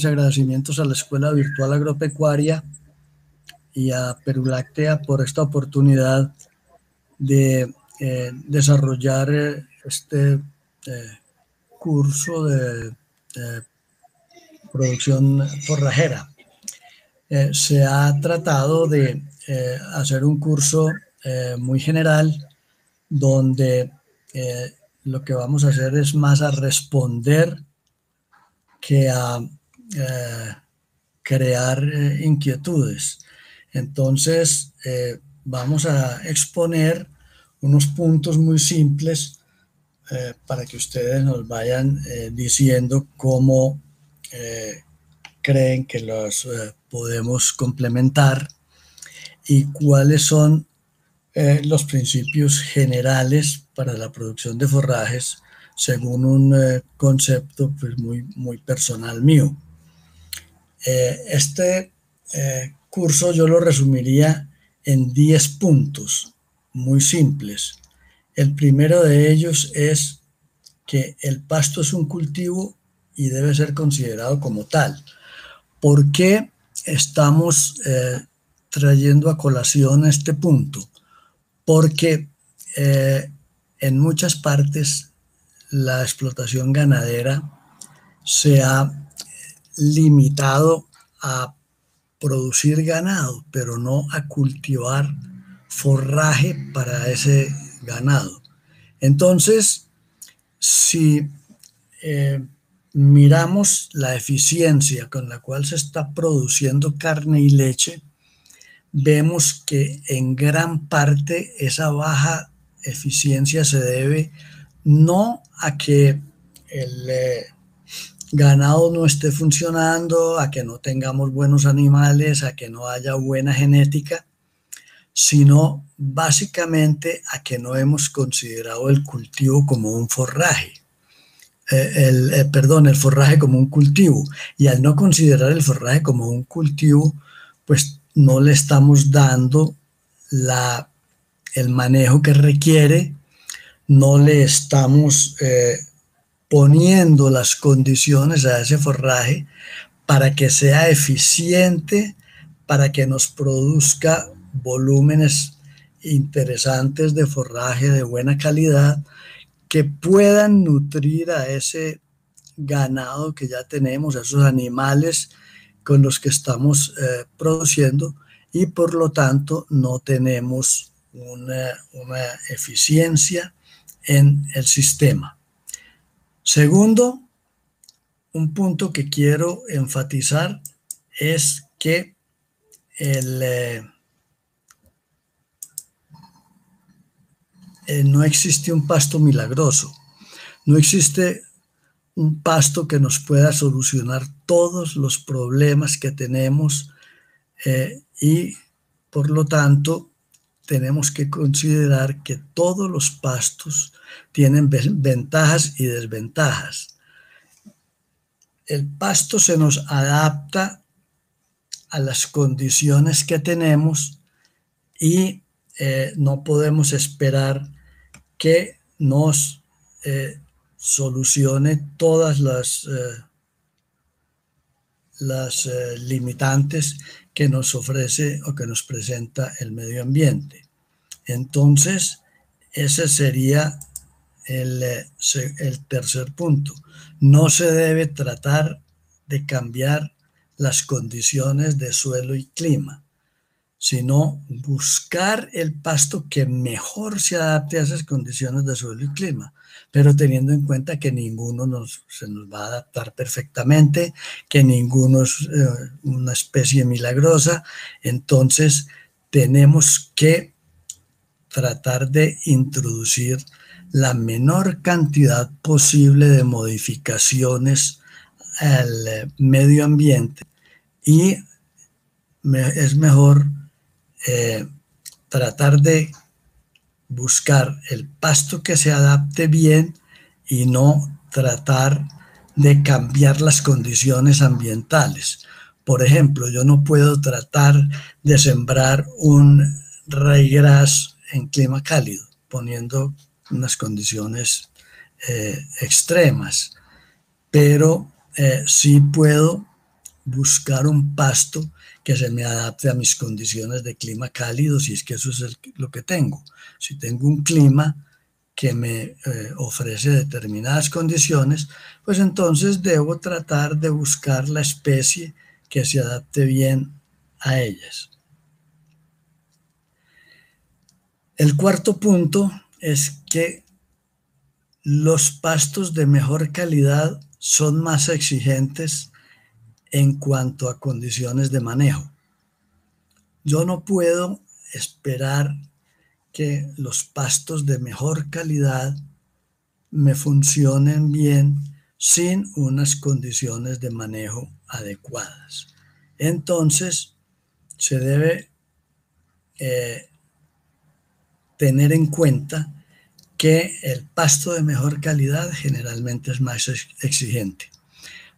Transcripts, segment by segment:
mis agradecimientos a la Escuela Virtual Agropecuaria y a Peruláctea por esta oportunidad de desarrollar este curso de producción forrajera. Se ha tratado de hacer un curso muy general donde lo que vamos a hacer es más a responder que a crear inquietudes. Entonces, vamos a exponer unos puntos muy simples para que ustedes nos vayan diciendo cómo creen que los podemos complementar y cuáles son los principios generales para la producción de forrajes según un concepto pues, muy personal mío. Este curso yo lo resumiría en 10 puntos muy simples. El primero de ellos es que el pasto es un cultivo y debe ser considerado como tal. ¿Por qué estamos trayendo a colación este punto? Porque en muchas partes la explotación ganadera se ha limitado a producir ganado, pero no a cultivar forraje para ese ganado. Entonces, si miramos la eficiencia con la cual se está produciendo carne y leche, vemos que en gran parte esa baja eficiencia se debe no a que el ganado no esté funcionando, a que no tengamos buenos animales, a que no haya buena genética, sino básicamente a que no hemos considerado el cultivo como un forraje. El forraje como un cultivo. Y al no considerar el forraje como un cultivo, pues no le estamos dando el manejo que requiere, no le estamos poniendo las condiciones a ese forraje para que sea eficiente, para que nos produzca volúmenes interesantes de forraje de buena calidad que puedan nutrir a ese ganado que ya tenemos, a esos animales con los que estamos produciendo, y por lo tanto no tenemos una eficiencia en el sistema. Segundo, un punto que quiero enfatizar es que no existe un pasto milagroso, no existe un pasto que nos pueda solucionar todos los problemas que tenemos y por lo tanto tenemos que considerar que todos los pastos tienen ventajas y desventajas. El pasto se nos adapta a las condiciones que tenemos y no podemos esperar que nos solucione todas las limitantes que nos ofrece o que nos presenta el medio ambiente. Entonces, ese sería el tercer punto. No se debe tratar de cambiar las condiciones de suelo y clima, sino buscar el pasto que mejor se adapte a esas condiciones de suelo y clima, pero teniendo en cuenta que ninguno se nos va a adaptar perfectamente, que ninguno es una especie milagrosa. Entonces tenemos que tratar de introducir la menor cantidad posible de modificaciones al medio ambiente y es mejor tratar de buscar el pasto que se adapte bien y no tratar de cambiar las condiciones ambientales. Por ejemplo, yo no puedo tratar de sembrar un ryegrass en clima cálido, poniendo unas condiciones extremas, pero sí puedo buscar un pasto que se me adapte a mis condiciones de clima cálido, si es que eso es lo que tengo. Si tengo un clima que me ofrece determinadas condiciones, pues entonces debo tratar de buscar la especie que se adapte bien a ellas. El cuarto punto es que los pastos de mejor calidad son más exigentes en cuanto a condiciones de manejo. Yo no puedo esperar que los pastos de mejor calidad me funcionen bien sin unas condiciones de manejo adecuadas. Entonces, se debe tener en cuenta que el pasto de mejor calidad generalmente es más exigente.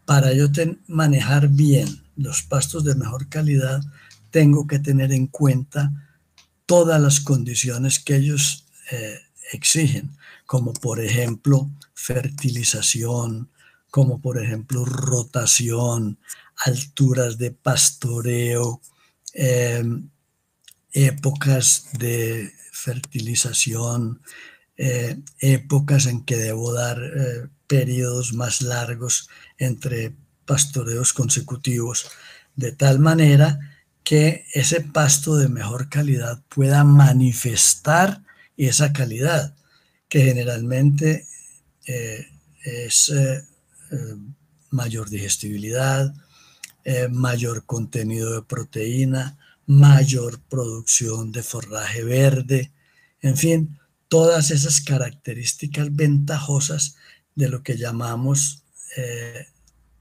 Para yo manejar bien los pastos de mejor calidad, tengo que tener en cuenta todas las condiciones que ellos exigen, como por ejemplo fertilización, como por ejemplo rotación, alturas de pastoreo, épocas de fertilización, épocas en que debo dar periodos más largos entre pastoreos consecutivos, de tal manera que ese pasto de mejor calidad pueda manifestar esa calidad, que generalmente es mayor digestibilidad, mayor contenido de proteína, mayor producción de forraje verde, en fin, todas esas características ventajosas de lo que llamamos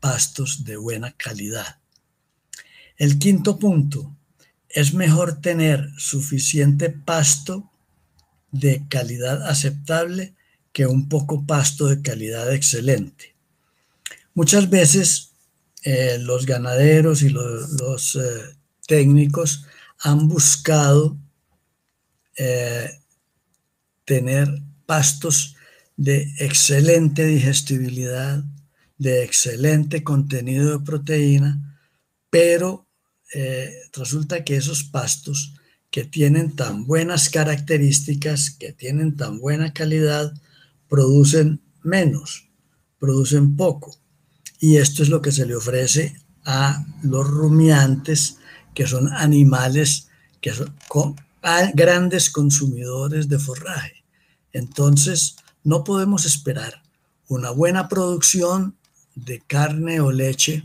pastos de buena calidad. El quinto punto, es mejor tener suficiente pasto de calidad aceptable que un poco pasto de calidad excelente. Muchas veces los ganaderos y los técnicos han buscado tener pastos de excelente digestibilidad, de excelente contenido de proteína, pero resulta que esos pastos que tienen tan buenas características, que tienen tan buena calidad, producen menos, producen poco. Y esto es lo que se le ofrece a los rumiantes, que son animales que son grandes consumidores de forraje. Entonces, no podemos esperar una buena producción de carne o leche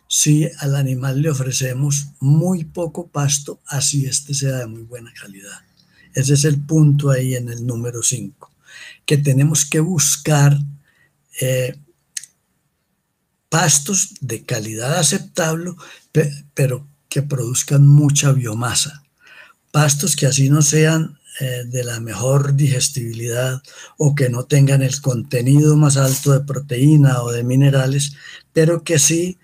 si al animal le ofrecemos muy poco pasto, así este sea de muy buena calidad. Ese es el punto ahí en el número 5, que tenemos que buscar pastos de calidad aceptable, pero que produzcan mucha biomasa. Pastos que así no sean de la mejor digestibilidad o que no tengan el contenido más alto de proteína o de minerales, pero que sí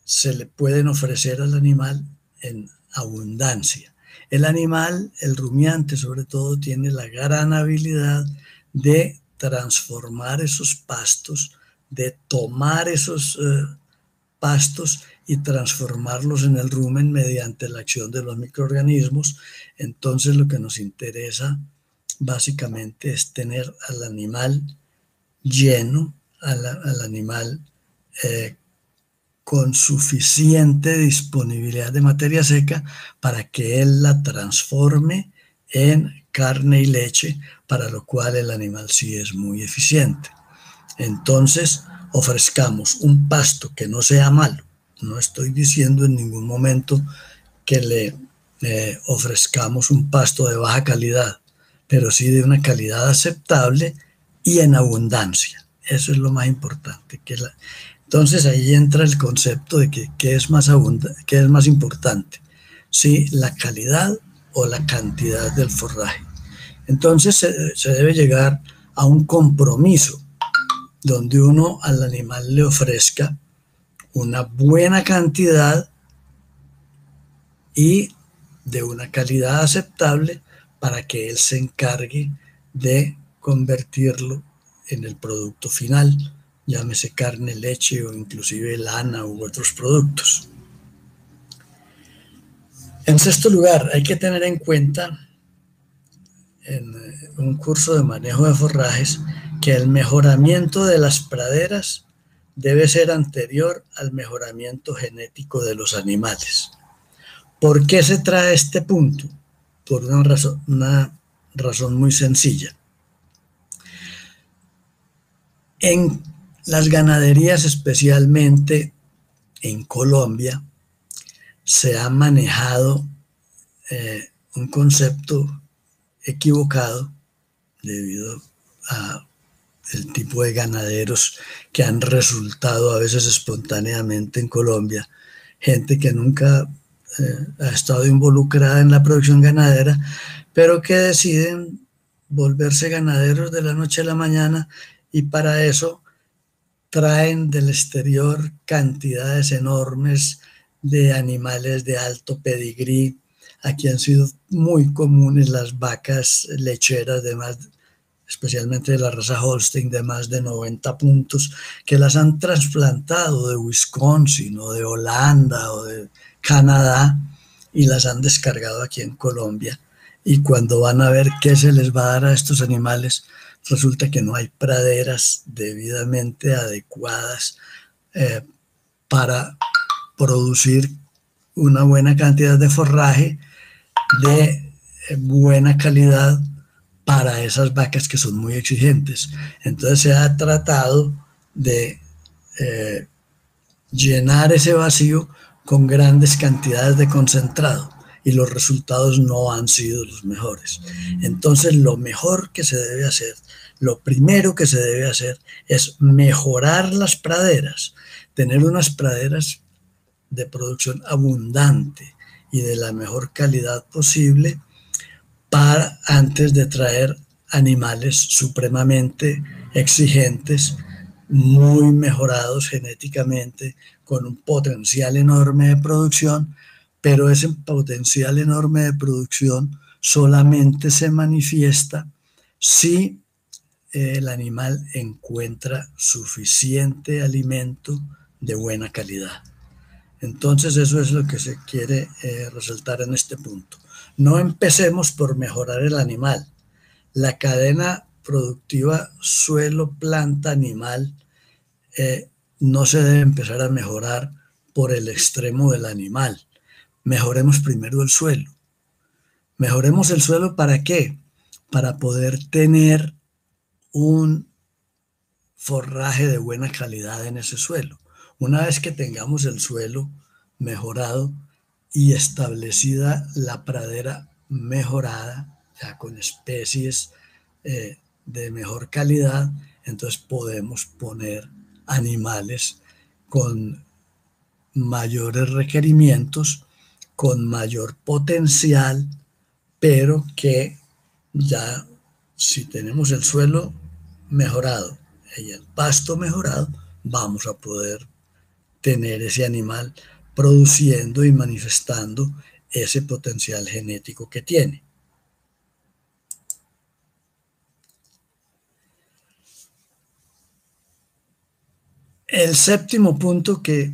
se le pueden ofrecer al animal en abundancia. El animal, el rumiante sobre todo, tiene la gran habilidad de transformar esos pastos, de tomar esos pastos y transformarlos en el rumen mediante la acción de los microorganismos. Entonces lo que nos interesa básicamente es tener al animal lleno, al animal con suficiente disponibilidad de materia seca para que él la transforme en carne y leche, para lo cual el animal sí es muy eficiente. Entonces, ofrezcamos un pasto que no sea malo. No estoy diciendo en ningún momento que le ofrezcamos un pasto de baja calidad, pero sí de una calidad aceptable y en abundancia. Eso es lo más importante. Entonces ahí entra el concepto de qué es más importante, ¿sí? La calidad o la cantidad del forraje. Entonces se debe llegar a un compromiso donde uno al animal le ofrezca una buena cantidad y de una calidad aceptable para que él se encargue de convertirlo en el producto final llámese carne, leche o inclusive lana u otros productos. En sexto lugar, hay que tener en cuenta en un curso de manejo de forrajes que el mejoramiento de las praderas debe ser anterior al mejoramiento genético de los animales. ¿Por qué se trae este punto? Por una razón muy sencilla. En las ganaderías, especialmente en Colombia, se ha manejado un concepto equivocado debido a el tipo de ganaderos que han resultado a veces espontáneamente en Colombia, gente que nunca ha estado involucrada en la producción ganadera, pero que deciden volverse ganaderos de la noche a la mañana y para eso traen del exterior cantidades enormes de animales de alto pedigrí. Aquí han sido muy comunes las vacas lecheras de más, especialmente de la raza Holstein, de más de 90 puntos, que las han trasplantado de Wisconsin o de Holanda o de Canadá y las han descargado aquí en Colombia. Y cuando van a ver qué se les va a dar a estos animales, resulta que no hay praderas debidamente adecuadas para producir una buena cantidad de forraje de buena calidad para esas vacas que son muy exigentes. Entonces se ha tratado de llenar ese vacío con grandes cantidades de concentrado y los resultados no han sido los mejores. Entonces lo mejor que se debe hacer, lo primero que se debe hacer es mejorar las praderas, tener unas praderas de producción abundante y de la mejor calidad posible para antes de traer animales supremamente exigentes, muy mejorados genéticamente, con un potencial enorme de producción, pero ese potencial enorme de producción solamente se manifiesta si el animal encuentra suficiente alimento de buena calidad. Entonces eso es lo que se quiere resaltar en este punto. No empecemos por mejorar el animal. La cadena productiva suelo, planta, animal no se debe empezar a mejorar por el extremo del animal. Mejoremos primero el suelo. Mejoremos el suelo ¿para qué? Para poder tener un forraje de buena calidad en ese suelo. Una vez que tengamos el suelo mejorado y establecida la pradera mejorada, ya con especies de mejor calidad, entonces podemos poner animales con mayores requerimientos, con mayor potencial, pero que ya si tenemos el suelo mejorado y el pasto mejorado, vamos a poder tener ese animal produciendo y manifestando ese potencial genético que tiene. El séptimo punto que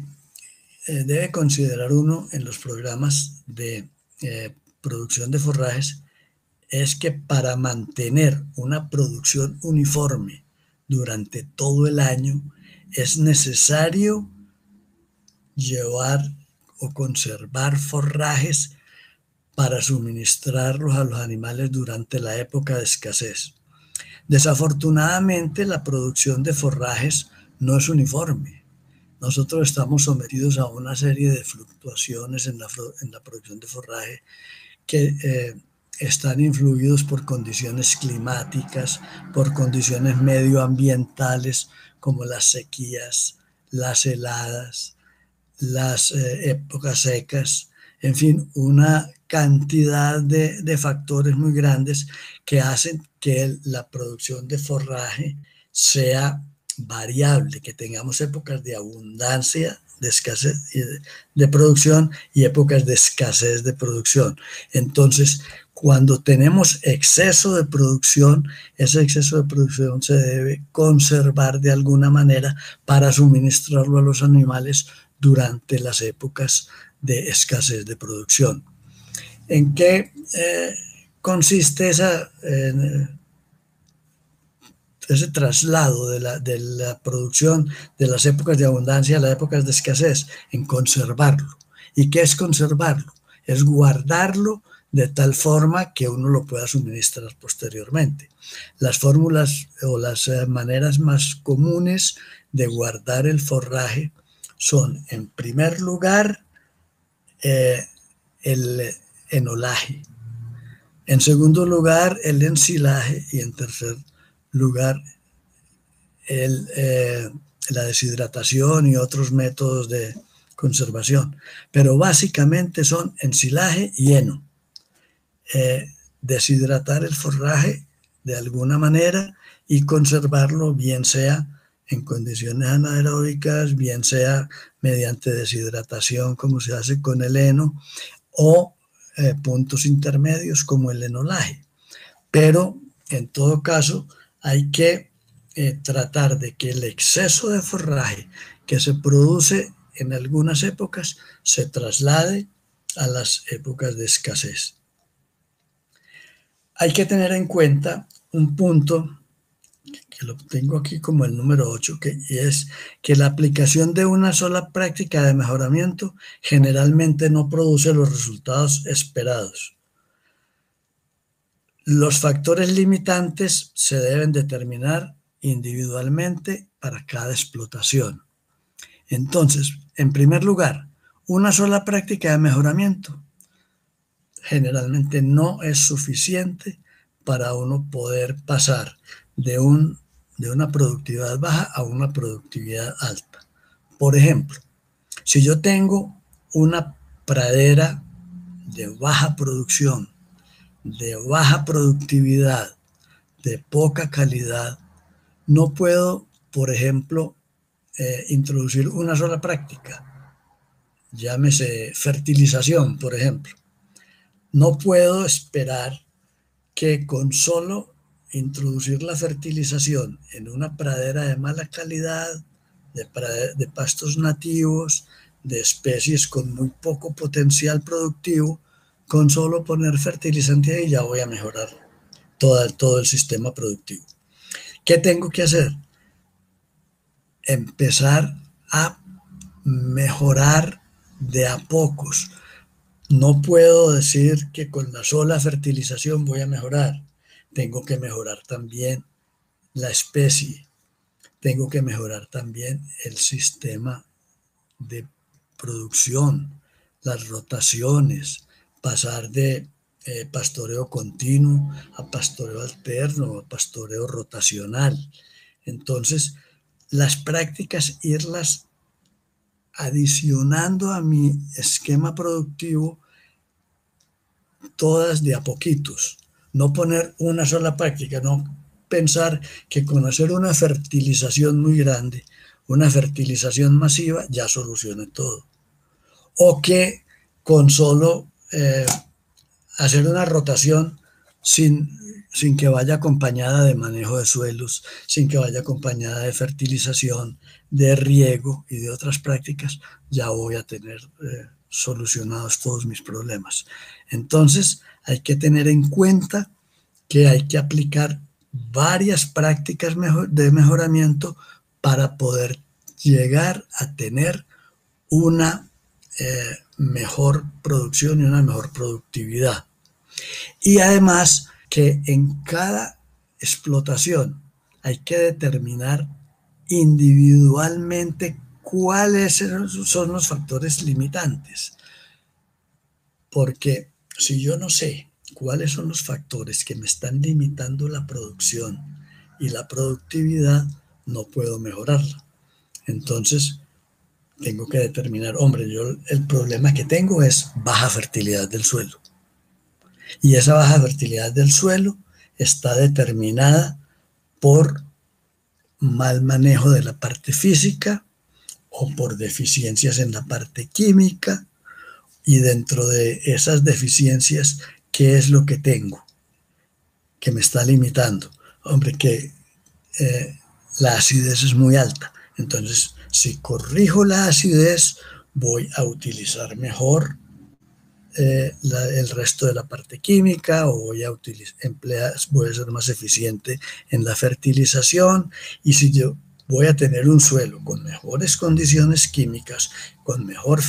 debe considerar uno en los programas de producción de forrajes es que para mantener una producción uniforme durante todo el año es necesario llevar o conservar forrajes para suministrarlos a los animales durante la época de escasez. Desafortunadamente, la producción de forrajes no es uniforme. Nosotros estamos sometidos a una serie de fluctuaciones en la producción de forraje que están influidos por condiciones climáticas, por condiciones medioambientales como las sequías, las heladas, las épocas secas, en fin, una cantidad de factores muy grandes que hacen que la producción de forraje sea variable, que tengamos épocas de abundancia de escasez de producción y épocas de escasez de producción. Entonces, cuando tenemos exceso de producción, ese exceso de producción se debe conservar de alguna manera para suministrarlo a los animales durante las épocas de escasez de producción. ¿En qué consiste ese traslado de la producción de las épocas de abundancia a las épocas de escasez? En conservarlo. ¿Y qué es conservarlo? Es guardarlo de tal forma que uno lo pueda suministrar posteriormente. Las fórmulas o las maneras más comunes de guardar el forraje son, en primer lugar, el enolaje, en segundo lugar, el ensilaje, y en tercer lugar, la deshidratación y otros métodos de conservación. Pero básicamente son ensilaje y heno. Deshidratar el forraje de alguna manera y conservarlo, bien sea en condiciones anaeróbicas, bien sea mediante deshidratación, como se hace con el heno, o puntos intermedios como el enolaje. Pero en todo caso hay que tratar de que el exceso de forraje que se produce en algunas épocas se traslade a las épocas de escasez. Hay que tener en cuenta un punto que lo tengo aquí como el número 8, que es que la aplicación de una sola práctica de mejoramiento generalmente no produce los resultados esperados. Los factores limitantes se deben determinar individualmente para cada explotación. Entonces, en primer lugar, una sola práctica de mejoramiento generalmente no es suficiente para uno poder pasar de una productividad baja a una productividad alta. Por ejemplo, si yo tengo una pradera de baja producción, de baja productividad, de poca calidad, no puedo, por ejemplo, introducir una sola práctica, llámese fertilización, por ejemplo. No puedo esperar que con solo introducir la fertilización en una pradera de mala calidad, de pastos nativos, de especies con muy poco potencial productivo, con solo poner fertilizante ahí ya voy a mejorar todo el sistema productivo. ¿Qué tengo que hacer? Empezar a mejorar de a pocos. No puedo decir que con la sola fertilización voy a mejorar. Tengo que mejorar también la especie. Tengo que mejorar también el sistema de producción, las rotaciones, pasar de pastoreo continuo a pastoreo alterno, a pastoreo rotacional. Entonces, las prácticas, irlas adicionando a mi esquema productivo, todas de a poquitos. No poner una sola práctica, no pensar que con hacer una fertilización muy grande, una fertilización masiva, ya solucione todo. O que con solo hacer una rotación sin que vaya acompañada de manejo de suelos, sin que vaya acompañada de fertilización, de riego y de otras prácticas, ya voy a tener solucionados todos mis problemas. Entonces, hay que tener en cuenta que hay que aplicar varias prácticas de mejoramiento para poder llegar a tener una mejor producción y una mejor productividad. Y además que en cada explotación hay que determinar individualmente cuáles son los factores limitantes. Porque si yo no sé cuáles son los factores que me están limitando la producción y la productividad, no puedo mejorarla. Entonces, tengo que determinar, hombre, yo el problema que tengo es baja fertilidad del suelo. Y esa baja fertilidad del suelo está determinada por mal manejo de la parte física, o por deficiencias en la parte química, y dentro de esas deficiencias, ¿qué es lo que tengo que me está limitando? Hombre, que la acidez es muy alta. Entonces, si corrijo la acidez, voy a utilizar mejor el resto de la parte química, o voy a voy a ser más eficiente en la fertilización. Y si yo voy a tener un suelo con mejores condiciones químicas, con mejor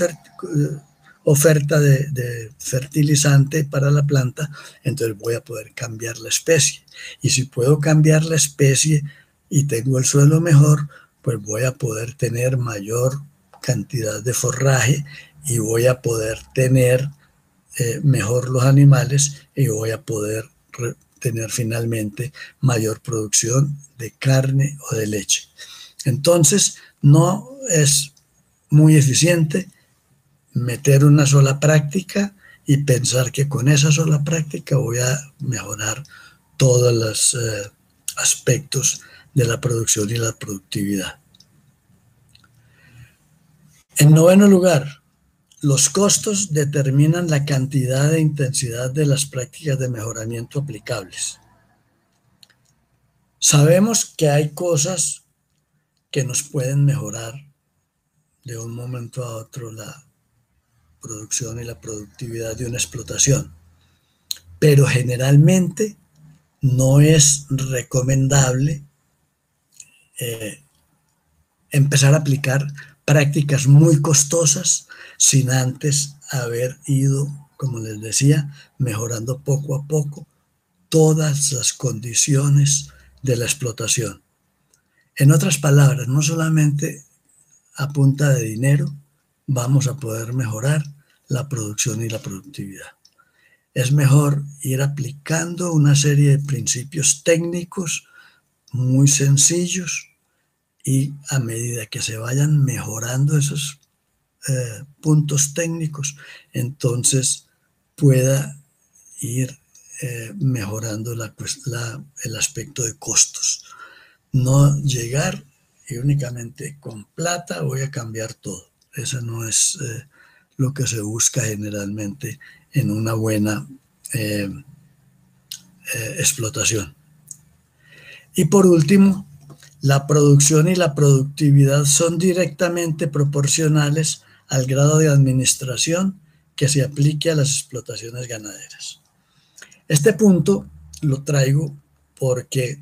oferta de fertilizante para la planta, entonces voy a poder cambiar la especie. Y si puedo cambiar la especie y tengo el suelo mejor, pues voy a poder tener mayor cantidad de forraje y voy a poder tener mejor los animales, y voy a poder tener finalmente mayor producción de carne o de leche. Entonces, no es muy eficiente meter una sola práctica y pensar que con esa sola práctica voy a mejorar todos los aspectos de la producción y la productividad. En noveno lugar, los costos determinan la cantidad e intensidad de las prácticas de mejoramiento aplicables. Sabemos que hay cosas que nos pueden mejorar de un momento a otro la producción y la productividad de una explotación, pero generalmente no es recomendable empezar a aplicar prácticas muy costosas sin antes haber ido, como les decía, mejorando poco a poco todas las condiciones de la explotación. En otras palabras, no solamente a punta de dinero vamos a poder mejorar la producción y la productividad. Es mejor ir aplicando una serie de principios técnicos muy sencillos, y a medida que se vayan mejorando esos puntos técnicos, entonces pueda ir mejorando el aspecto de costos. No llegar y únicamente con plata voy a cambiar todo. Eso no es lo que se busca generalmente en una buena explotación. Y por último, la producción y la productividad son directamente proporcionales al grado de administración que se aplique a las explotaciones ganaderas. Este punto lo traigo porque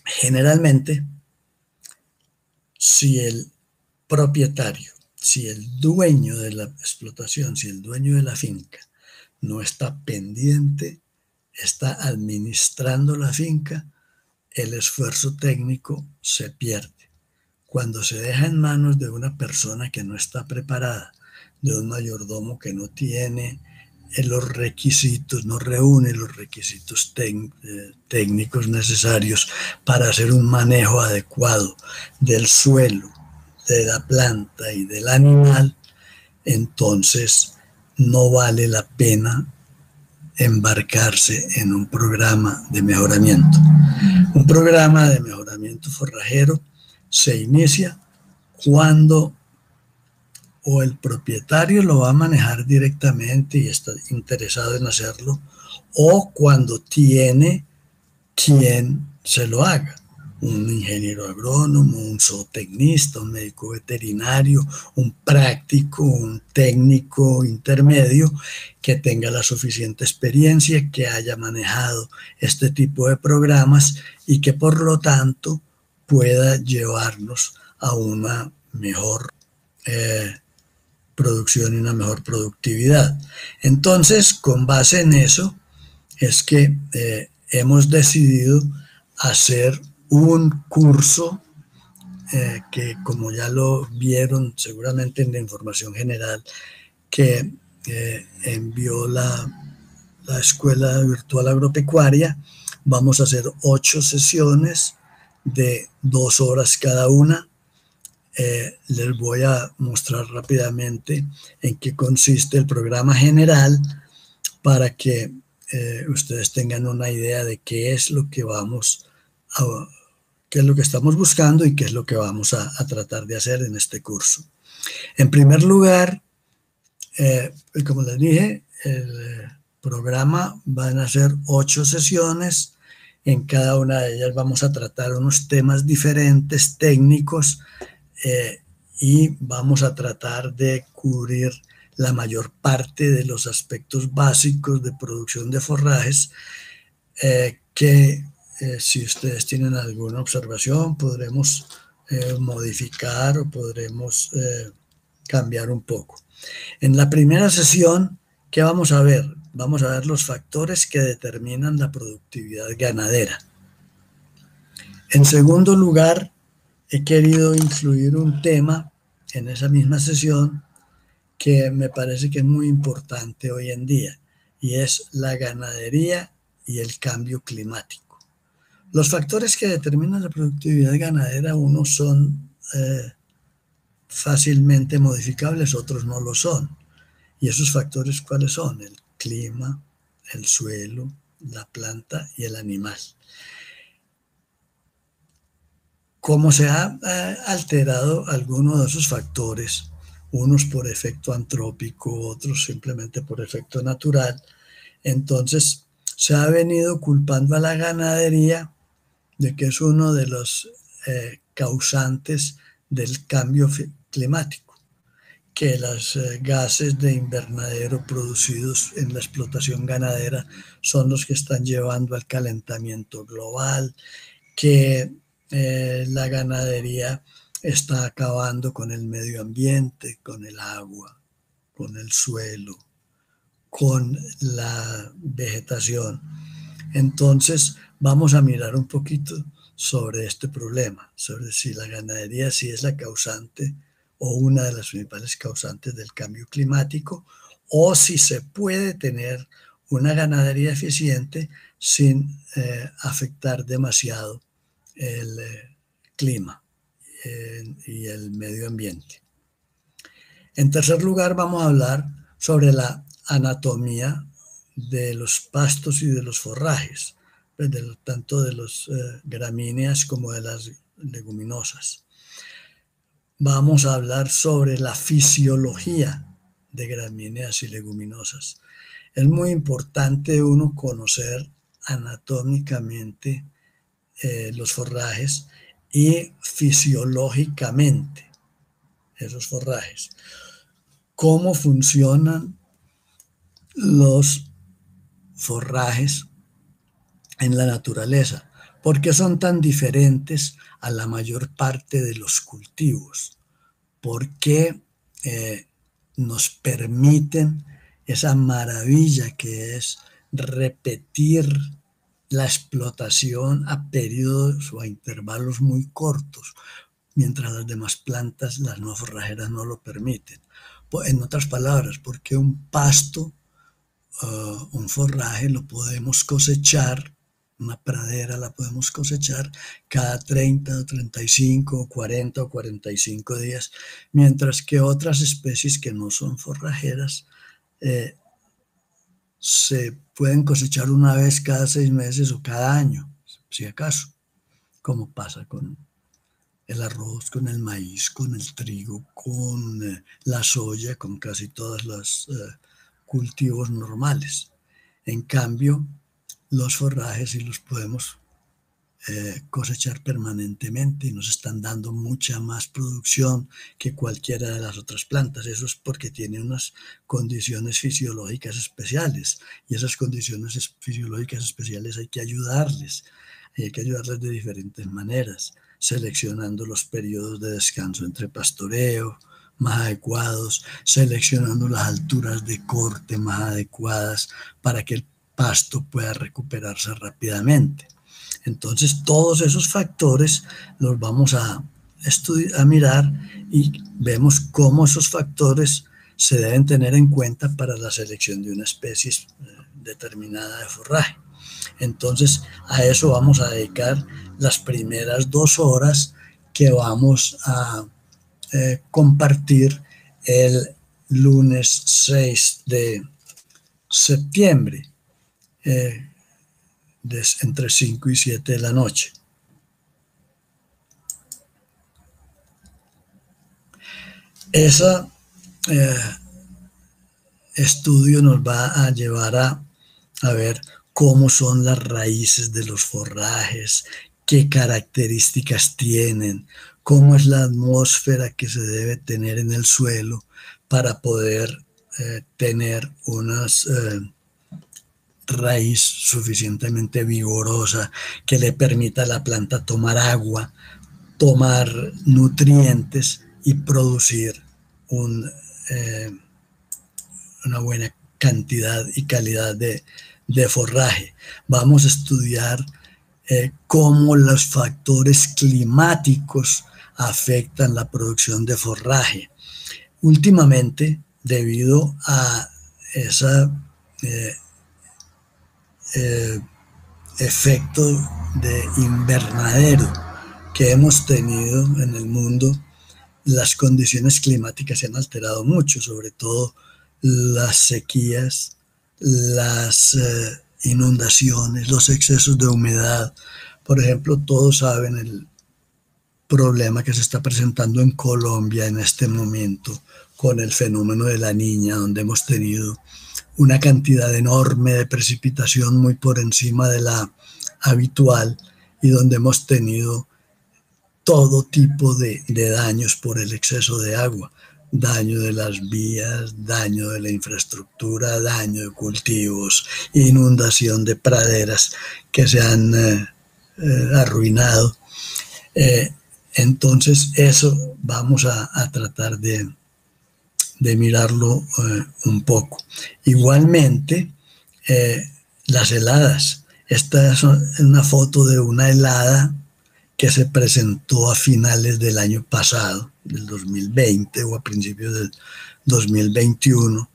generalmente, si el propietario, si el dueño de la explotación, si el dueño de la finca no está pendiente, está administrando la finca, el esfuerzo técnico se pierde. Cuando se deja en manos de una persona que no está preparada, de un mayordomo que no tiene los requisitos, no reúne los requisitos técnicos necesarios para hacer un manejo adecuado del suelo, de la planta y del animal, entonces no vale la pena embarcarse en un programa de mejoramiento. Un programa de mejoramiento forrajero se inicia cuando o el propietario lo va a manejar directamente y está interesado en hacerlo, o cuando tiene quien se lo haga. Un ingeniero agrónomo, un zootecnista, un médico veterinario, un práctico, un técnico intermedio que tenga la suficiente experiencia, que haya manejado este tipo de programas y que por lo tanto pueda llevarnos a una mejor producción y una mejor productividad. Entonces, con base en eso, es que hemos decidido hacer un curso que, como ya lo vieron seguramente en la información general que envió la Escuela Virtual Agropecuaria, vamos a hacer 8 sesiones de 2 horas cada una. Les voy a mostrar rápidamente en qué consiste el programa general para que ustedes tengan una idea de qué es lo que vamos qué es lo que estamos buscando y qué es lo que vamos a tratar de hacer en este curso. En primer lugar, como les dije, el programa van a ser 8 sesiones. En cada una de ellas vamos a tratar unos temas diferentes, técnicos, y vamos a tratar de cubrir la mayor parte de los aspectos básicos de producción de forrajes que si ustedes tienen alguna observación podremos modificar o podremos cambiar un poco. En la primera sesión, ¿qué vamos a ver? Vamos a ver los factores que determinan la productividad ganadera. En segundo lugar, he querido incluir un tema en esa misma sesión que me parece que es muy importante hoy en día, y es la ganadería y el cambio climático. Los factores que determinan la productividad ganadera, unos son fácilmente modificables, otros no lo son. ¿Y esos factores cuáles son? El clima, el suelo, la planta y el animal. Como se ha alterado alguno de esos factores, unos por efecto antrópico, otros simplemente por efecto natural, entonces se ha venido culpando a la ganadería de que es uno de los causantes del cambio climático, que los gases de invernadero producidos en la explotación ganadera son los que están llevando al calentamiento global, que la ganadería está acabando con el medio ambiente, con el agua, con el suelo, con la vegetación. Entonces vamos a mirar un poquito sobre este problema, sobre si la ganadería sí es la causante o una de las principales causantes del cambio climático, o si se puede tener una ganadería eficiente sin afectar demasiado el clima y el medio ambiente. En tercer lugar, vamos a hablar sobre la anatomía de los pastos y de los forrajes, pues tanto de los gramíneas como de las leguminosas. Vamos a hablar sobre la fisiología de gramíneas y leguminosas. Es muy importante uno conocer anatómicamente los forrajes y fisiológicamente esos forrajes. Cómo funcionan los forrajes en la naturaleza, por qué son tan diferentes a la mayor parte de los cultivos, por qué nos permiten esa maravilla que es repetir la explotación a periodos o a intervalos muy cortos, mientras las demás plantas, las no forrajeras, no lo permiten. En otras palabras, porque un pasto, un forraje lo podemos cosechar, una pradera la podemos cosechar cada 30 o 35 o 40 o 45 días, mientras que otras especies que no son forrajeras se pueden cosechar una vez cada 6 meses o cada año, si acaso, como pasa con el arroz, con el maíz, con el trigo, con la soya, con casi todos los cultivos normales. En cambio, los forrajes sí los podemos cosechar permanentemente y nos están dando mucha más producción que cualquiera de las otras plantas. Eso es porque tiene unas condiciones fisiológicas especiales, y esas condiciones fisiológicas especiales hay que ayudarles de diferentes maneras, seleccionando los periodos de descanso entre pastoreo más adecuados, seleccionando las alturas de corte más adecuadas para que el pasto pueda recuperarse rápidamente. Entonces, todos esos factores los vamos a mirar, y vemos cómo esos factores se deben tener en cuenta para la selección de una especie determinada de forraje. Entonces, a eso vamos a dedicar las primeras 2 horas que vamos a compartir el lunes 6 de septiembre. Entre 5 y 7 de la noche. Ese estudio nos va a llevar a ver cómo son las raíces de los forrajes, qué características tienen, cómo es la atmósfera que se debe tener en el suelo para poder tener unas raíz suficientemente vigorosa que le permita a la planta tomar agua, tomar nutrientes y producir un, eh, una buena cantidad y calidad de forraje. Vamos a estudiar cómo los factores climáticos afectan la producción de forraje. Últimamente, debido a ese eh, eh, efecto de invernadero que hemos tenido en el mundo, las condiciones climáticas se han alterado mucho, sobre todo las sequías, las inundaciones, los excesos de humedad. Por ejemplo, todos saben el problema que se está presentando en Colombia en este momento con el fenómeno de la Niña, donde hemos tenido una cantidad enorme de precipitación muy por encima de la habitual y donde hemos tenido todo tipo de daños por el exceso de agua, daño de las vías, daño de la infraestructura, daño de cultivos, inundación de praderas que se han arruinado. Eh, entonces eso vamos a tratar de mirarlo un poco. Igualmente, las heladas. Esta es una foto de una helada que se presentó a finales del año pasado, del 2020 o a principios del 2021.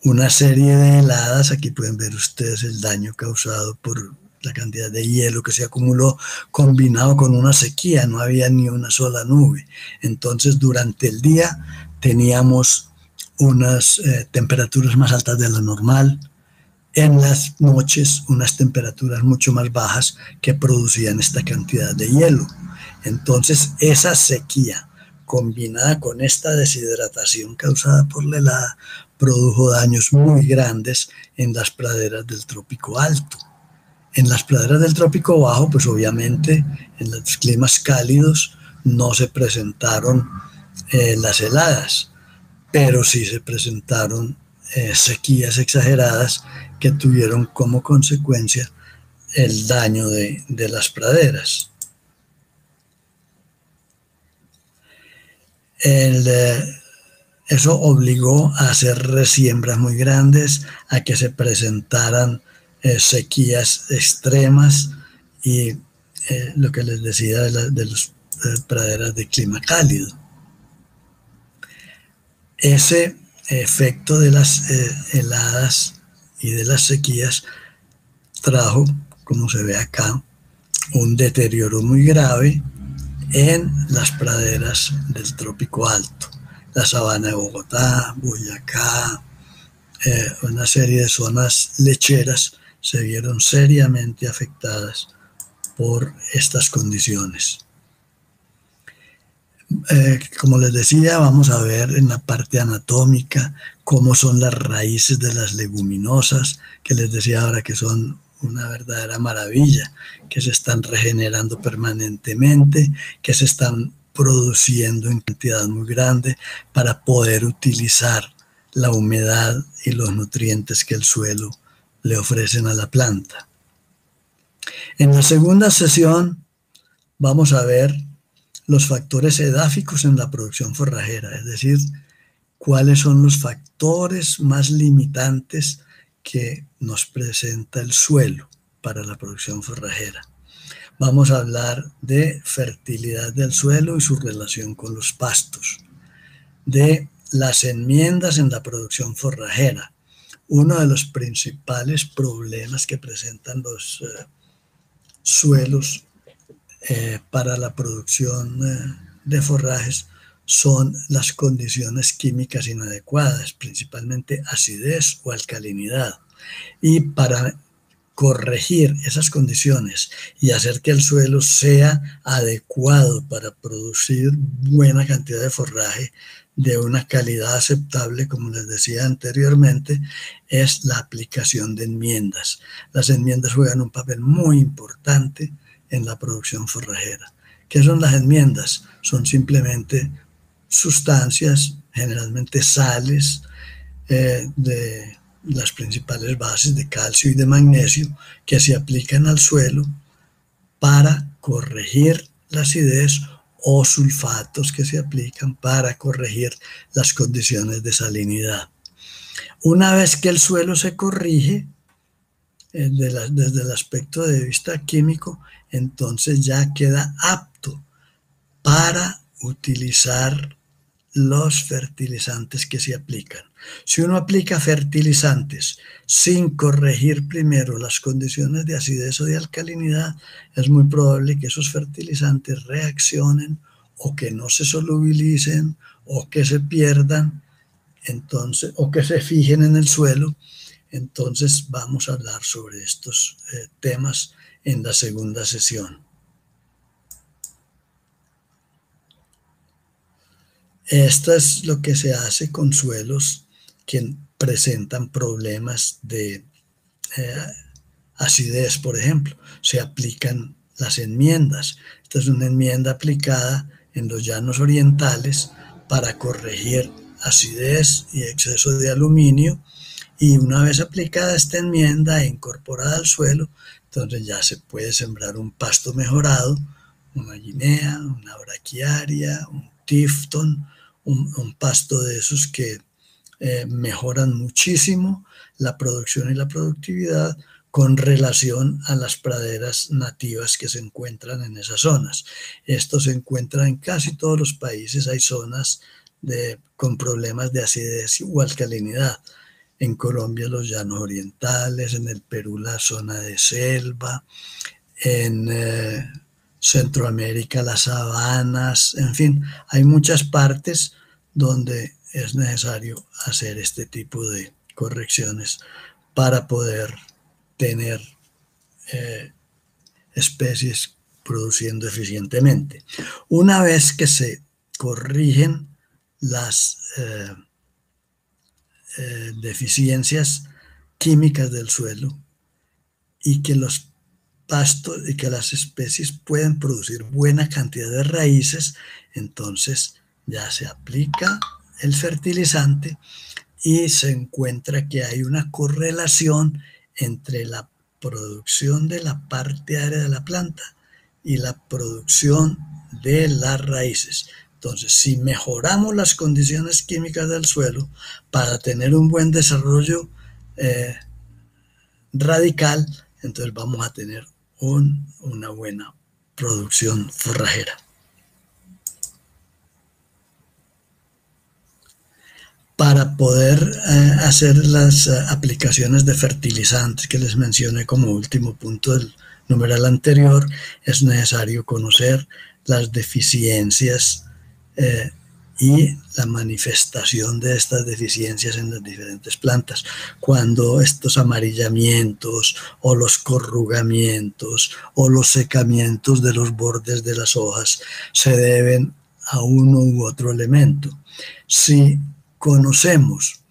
Una serie de heladas, aquí pueden ver ustedes el daño causado por la cantidad de hielo que se acumuló combinado con una sequía, no había ni una sola nube. Entonces durante el día teníamos unas temperaturas más altas de lo normal, en las noches unas temperaturas mucho más bajas que producían esta cantidad de hielo. Entonces esa sequía combinada con esta deshidratación causada por la helada produjo daños muy grandes en las praderas del trópico alto. En las praderas del trópico bajo, pues obviamente en los climas cálidos no se presentaron las heladas, pero sí se presentaron sequías exageradas que tuvieron como consecuencia el daño de las praderas. Eso obligó a hacer resiembras muy grandes, a que se presentaran sequías extremas y lo que les decía de las praderas de clima cálido. Ese efecto de las heladas y de las sequías trajo, como se ve acá, un deterioro muy grave en las praderas del trópico alto, la sabana de Bogotá, Boyacá, una serie de zonas lecheras se vieron seriamente afectadas por estas condiciones. Como les decía, vamos a ver en la parte anatómica cómo son las raíces de las leguminosas, que les decía ahora que son una verdadera maravilla, que se están regenerando permanentemente, que se están produciendo en cantidad muy grande para poder utilizar la humedad y los nutrientes que el suelo le ofrecen a la planta. En la segunda sesión vamos a ver los factores edáficos en la producción forrajera, es decir, cuáles son los factores más limitantes que nos presenta el suelo para la producción forrajera. Vamos a hablar de fertilidad del suelo y su relación con los pastos, de las enmiendas en la producción forrajera. Uno de los principales problemas que presentan los suelos para la producción de forrajes son las condiciones químicas inadecuadas, principalmente acidez o alcalinidad. Y para corregir esas condiciones y hacer que el suelo sea adecuado para producir buena cantidad de forraje de una calidad aceptable, como les decía anteriormente, es la aplicación de enmiendas. Las enmiendas juegan un papel muy importante en la producción forrajera. ¿Qué son las enmiendas? Son simplemente sustancias, generalmente sales, de las principales bases de calcio y de magnesio, que se aplican al suelo para corregir la acidez, o sulfatos que se aplican para corregir las condiciones de salinidad. Una vez que el suelo se corrige, desde el aspecto de vista químico, entonces ya queda apto para utilizar los fertilizantes que se aplican. Si uno aplica fertilizantes sin corregir primero las condiciones de acidez o de alcalinidad, es muy probable que esos fertilizantes reaccionen o que no se solubilicen o que se pierdan, entonces, o que se fijen en el suelo. Entonces vamos a hablar sobre estos temas en la segunda sesión. Esto es lo que se hace con suelos que presentan problemas de acidez, por ejemplo. Se aplican las enmiendas. Esta es una enmienda aplicada en los llanos orientales para corregir acidez y exceso de aluminio, y una vez aplicada esta enmienda e incorporada al suelo, entonces ya se puede sembrar un pasto mejorado, una guinea, una braquiaria, un tifton, un pasto de esos que mejoran muchísimo la producción y la productividad con relación a las praderas nativas que se encuentran en esas zonas. Esto se encuentra en casi todos los países. Hay zonas con problemas de acidez o alcalinidad. En Colombia los llanos orientales, en el Perú la zona de selva, en Centroamérica las sabanas, en fin, hay muchas partes donde es necesario hacer este tipo de correcciones para poder tener especies produciendo eficientemente. Una vez que se corrigen las deficiencias químicas del suelo y que los pastos y que las especies pueden producir buena cantidad de raíces, entonces ya se aplica el fertilizante y se encuentra que hay una correlación entre la producción de la parte aérea de la planta y la producción de las raíces. Entonces, si mejoramos las condiciones químicas del suelo para tener un buen desarrollo radical, entonces vamos a tener una buena producción forrajera. Para poder hacer las aplicaciones de fertilizantes que les mencioné como último punto del numeral anterior, es necesario conocer las deficiencias y la manifestación de estas deficiencias en las diferentes plantas. Cuando estos amarillamientos o los corrugamientos o los secamientos de los bordes de las hojas se deben a uno u otro elemento. Si conocemos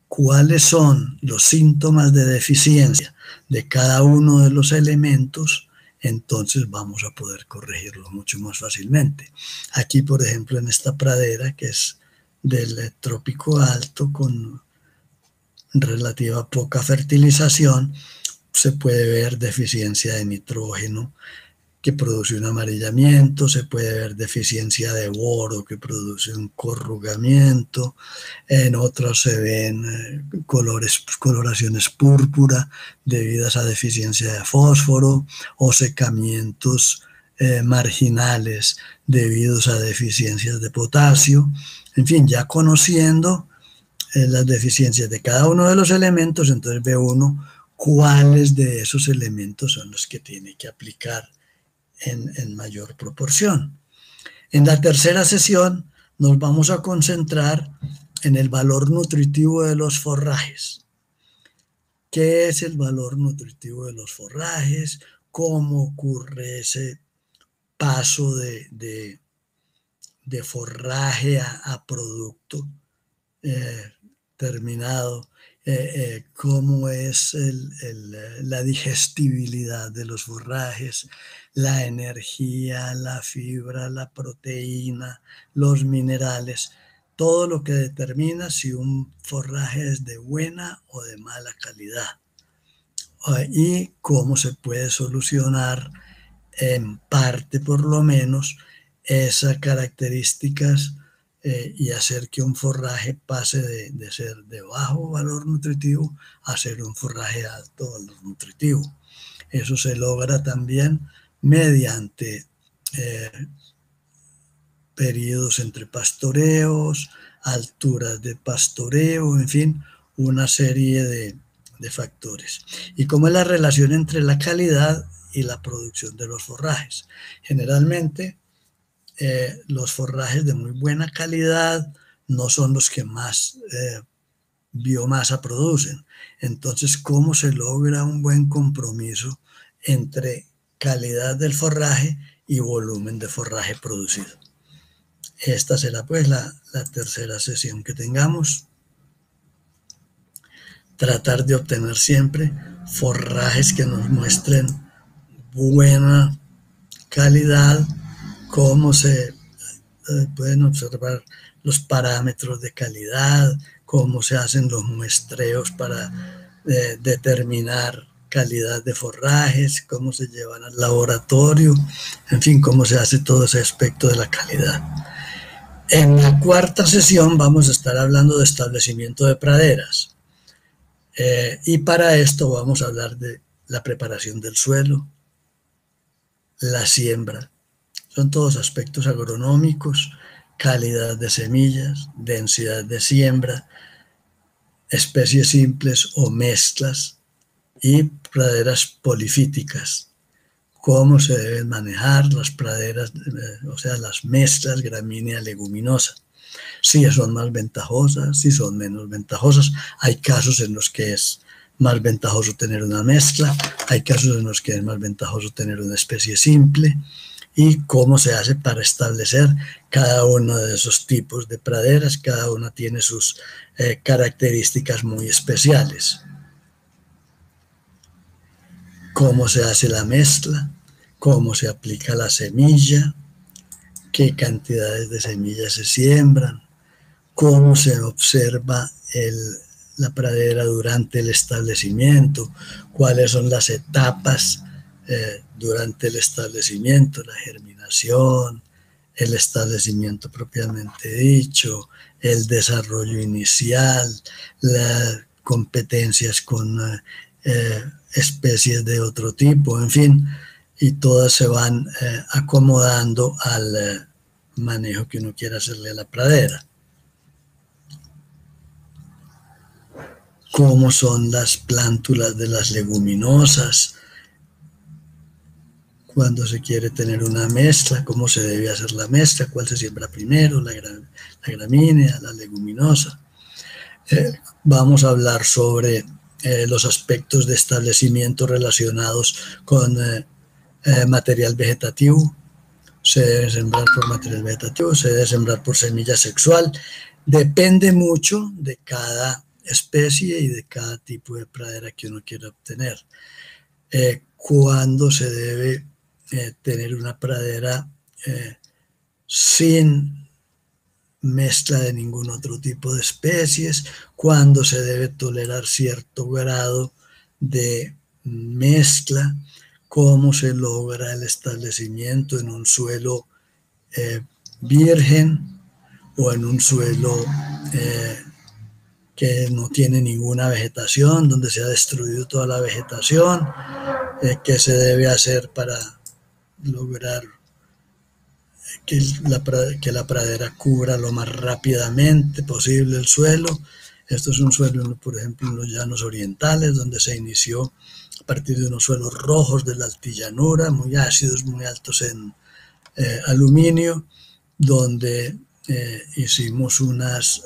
cuáles son los síntomas de deficiencia de cada uno de los elementos, entonces vamos a poder corregirlo mucho más fácilmente. Aquí, por ejemplo, en esta pradera, que es del trópico alto con relativa poca fertilización, se puede ver deficiencia de nitrógeno, que produce un amarillamiento, se puede ver deficiencia de boro, que produce un corrugamiento, en otros se ven coloraciones púrpura debidas a deficiencia de fósforo, o secamientos marginales debidos a deficiencias de potasio. En fin, ya conociendo las deficiencias de cada uno de los elementos, entonces ve uno cuáles de esos elementos son los que tiene que aplicar en mayor proporción. En la tercera sesión nos vamos a concentrar en el valor nutritivo de los forrajes. qué es el valor nutritivo de los forrajes, cómo ocurre ese paso de forraje a producto eh, terminado, cómo es la digestibilidad de los forrajes, la energía, la fibra, la proteína, los minerales, todo lo que determina si un forraje es de buena o de mala calidad, y cómo se puede solucionar en parte por lo menos esas características, y hacer que un forraje pase de ser de bajo valor nutritivo a ser un forraje de alto valor nutritivo. Eso se logra también mediante eh, periodos entre pastoreos, alturas de pastoreo, en fin, una serie de factores. ¿Y cómo es la relación entre la calidad y la producción de los forrajes? Generalmente, los forrajes de muy buena calidad no son los que más biomasa producen. Entonces, ¿cómo se logra un buen compromiso entre calidad del forraje y volumen de forraje producido? Esta será pues la tercera sesión que tengamos. Tratar de obtener siempre forrajes que nos muestren buena calidad, cómo se pueden observar los parámetros de calidad, cómo se hacen los muestreos para determinar calidad de forrajes, cómo se llevan al laboratorio, en fin, cómo se hace todo ese aspecto de la calidad. En la cuarta sesión vamos a estar hablando de establecimiento de praderas, y para esto vamos a hablar de la preparación del suelo, la siembra. Son todos aspectos agronómicos, calidad de semillas, densidad de siembra, especies simples o mezclas y praderas polifíticas. Cómo se deben manejar las praderas, o sea, las mezclas gramínea leguminosa. Si son más ventajosas, si son menos ventajosas. Hay casos en los que es más ventajoso tener una mezcla, hay casos en los que es más ventajoso tener una especie simple, y cómo se hace para establecer cada uno de esos tipos de praderas. Cada una tiene sus características muy especiales. Cómo se hace la mezcla, cómo se aplica la semilla, qué cantidades de semillas se siembran, cómo se observa la pradera durante el establecimiento, cuáles son las etapas durante el establecimiento, la germinación, el establecimiento propiamente dicho, el desarrollo inicial, las competencias con especies de otro tipo, en fin, y todas se van acomodando al manejo que uno quiera hacerle a la pradera. Cómo son las plántulas de las leguminosas, cuando se quiere tener una mezcla, cómo se debe hacer la mezcla, cuál se siembra primero, la gramínea, la leguminosa. Vamos a hablar sobre los aspectos de establecimiento relacionados con material vegetativo. Se debe sembrar por material vegetativo, se debe sembrar por semilla sexual. Depende mucho de cada especie y de cada tipo de pradera que uno quiera obtener. Cuando se debe tener una pradera sin mezcla de ningún otro tipo de especies, cuando se debe tolerar cierto grado de mezcla, cómo se logra el establecimiento en un suelo virgen o en un suelo que no tiene ninguna vegetación, donde se ha destruido toda la vegetación, qué se debe hacer para lograr que la pradera cubra lo más rápidamente posible el suelo. Esto es un suelo, por ejemplo, en los llanos orientales, donde se inició a partir de unos suelos rojos de la altillanura, muy ácidos, muy altos en aluminio, donde hicimos unas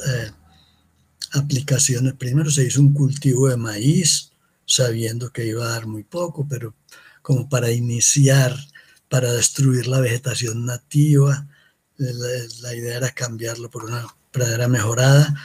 aplicaciones. Primero se hizo un cultivo de maíz sabiendo que iba a dar muy poco, pero como para iniciar, para destruir la vegetación nativa, la idea era cambiarlo por una pradera mejorada.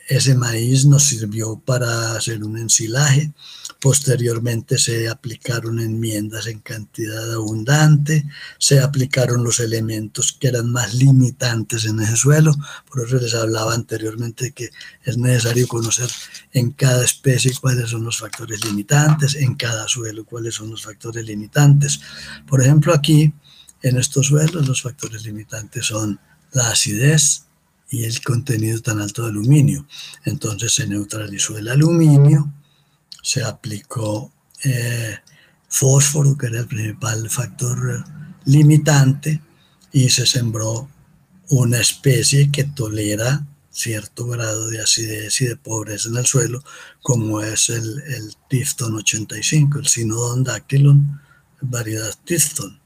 Ese maíz nos sirvió para hacer un ensilaje. Posteriormente se aplicaron enmiendas en cantidad abundante, se aplicaron los elementos que eran más limitantes en ese suelo. Por eso les hablaba anteriormente de que es necesario conocer en cada especie cuáles son los factores limitantes, en cada suelo cuáles son los factores limitantes. Por ejemplo, aquí en estos suelos los factores limitantes son la acidez y el contenido tan alto de aluminio. Entonces se neutralizó el aluminio, se aplicó fósforo, que era el principal factor limitante, y se sembró una especie que tolera cierto grado de acidez y de pobreza en el suelo, como es el Tifton 85, el Cynodon dactylon, variedad Tifton.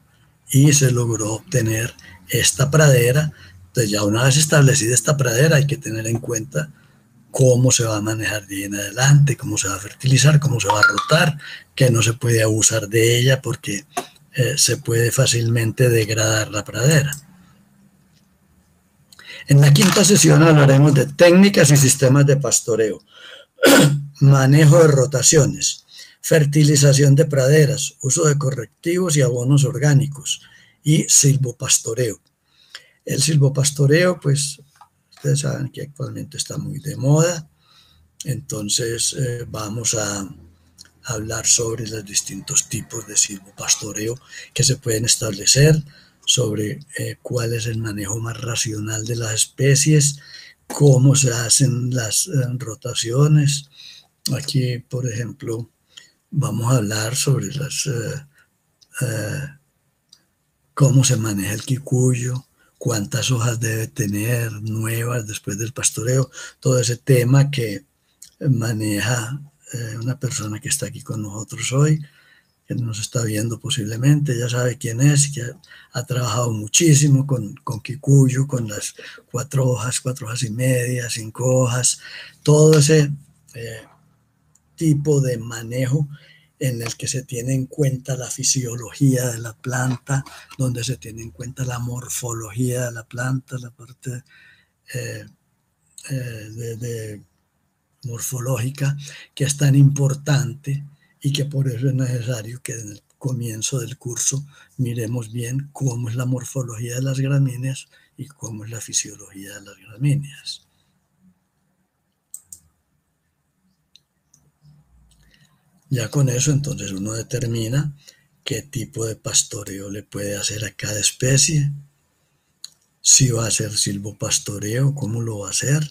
Y se logró obtener esta pradera. Entonces ya una vez establecida esta pradera hay que tener en cuenta cómo se va a manejar de ahí en adelante, cómo se va a fertilizar, cómo se va a rotar, que no se puede abusar de ella porque se puede fácilmente degradar la pradera. En la quinta sesión hablaremos de técnicas y sistemas de pastoreo, manejo de rotaciones, fertilización de praderas, uso de correctivos y abonos orgánicos y silvopastoreo. El silvopastoreo, pues, ustedes saben que actualmente está muy de moda, entonces vamos a hablar sobre los distintos tipos de silvopastoreo que se pueden establecer, sobre cuál es el manejo más racional de las especies, cómo se hacen las rotaciones. Aquí, por ejemplo, vamos a hablar sobre cómo se maneja el quicuyo, cuántas hojas debe tener nuevas después del pastoreo, todo ese tema que maneja una persona que está aquí con nosotros hoy, que nos está viendo posiblemente, ya sabe quién es, que ha trabajado muchísimo con quicuyo, con las 4 hojas y media, 5 hojas, todo ese tipo de manejo en el que se tiene en cuenta la fisiología de la planta, donde se tiene en cuenta la morfología de la planta, la parte de morfológica, que es tan importante y que por eso es necesario que en el comienzo del curso miremos bien cómo es la morfología de las gramíneas y cómo es la fisiología de las gramíneas. Ya con eso entonces uno determina qué tipo de pastoreo le puede hacer a cada especie, si va a hacer silvopastoreo, cómo lo va a hacer.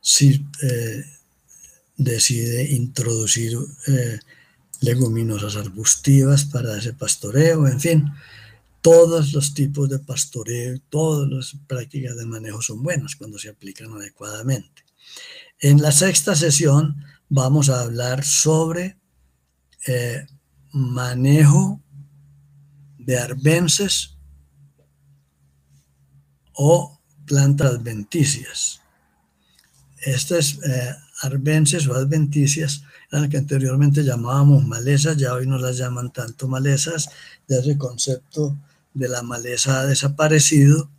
Si decide introducir leguminosas arbustivas para ese pastoreo, en fin, todos los tipos de pastoreo, todas las prácticas de manejo son buenas cuando se aplican adecuadamente. En la sexta sesión vamos a hablar sobre manejo de arbences o plantas adventicias. Estas arbences o adventicias eran las que anteriormente llamábamos malezas, ya hoy no las llaman tanto malezas, ya ese concepto de la maleza ha desaparecido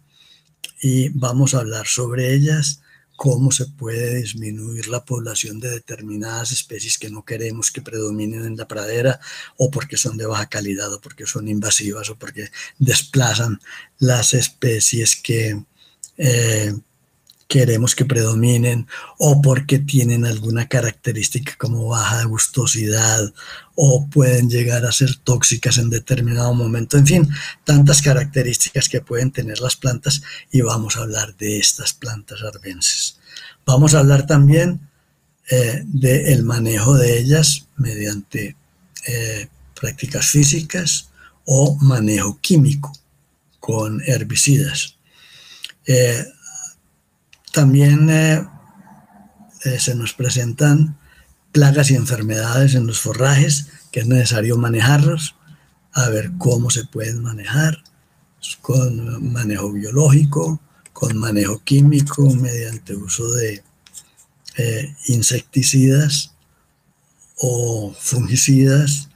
y vamos a hablar sobre ellas, cómo se puede disminuir la población de determinadas especies que no queremos que predominen en la pradera, o porque son de baja calidad, o porque son invasivas, o porque desplazan las especies que queremos que predominen, o porque tienen alguna característica como baja de gustosidad, o pueden llegar a ser tóxicas en determinado momento. En fin, tantas características que pueden tener las plantas, y vamos a hablar de estas plantas arbences. Vamos a hablar también del manejo de ellas mediante prácticas físicas o manejo químico con herbicidas. También se nos presentan plagas y enfermedades en los forrajes, que es necesario manejarlos, a ver cómo se pueden manejar, con manejo biológico, con manejo químico mediante uso de insecticidas o fungicidas,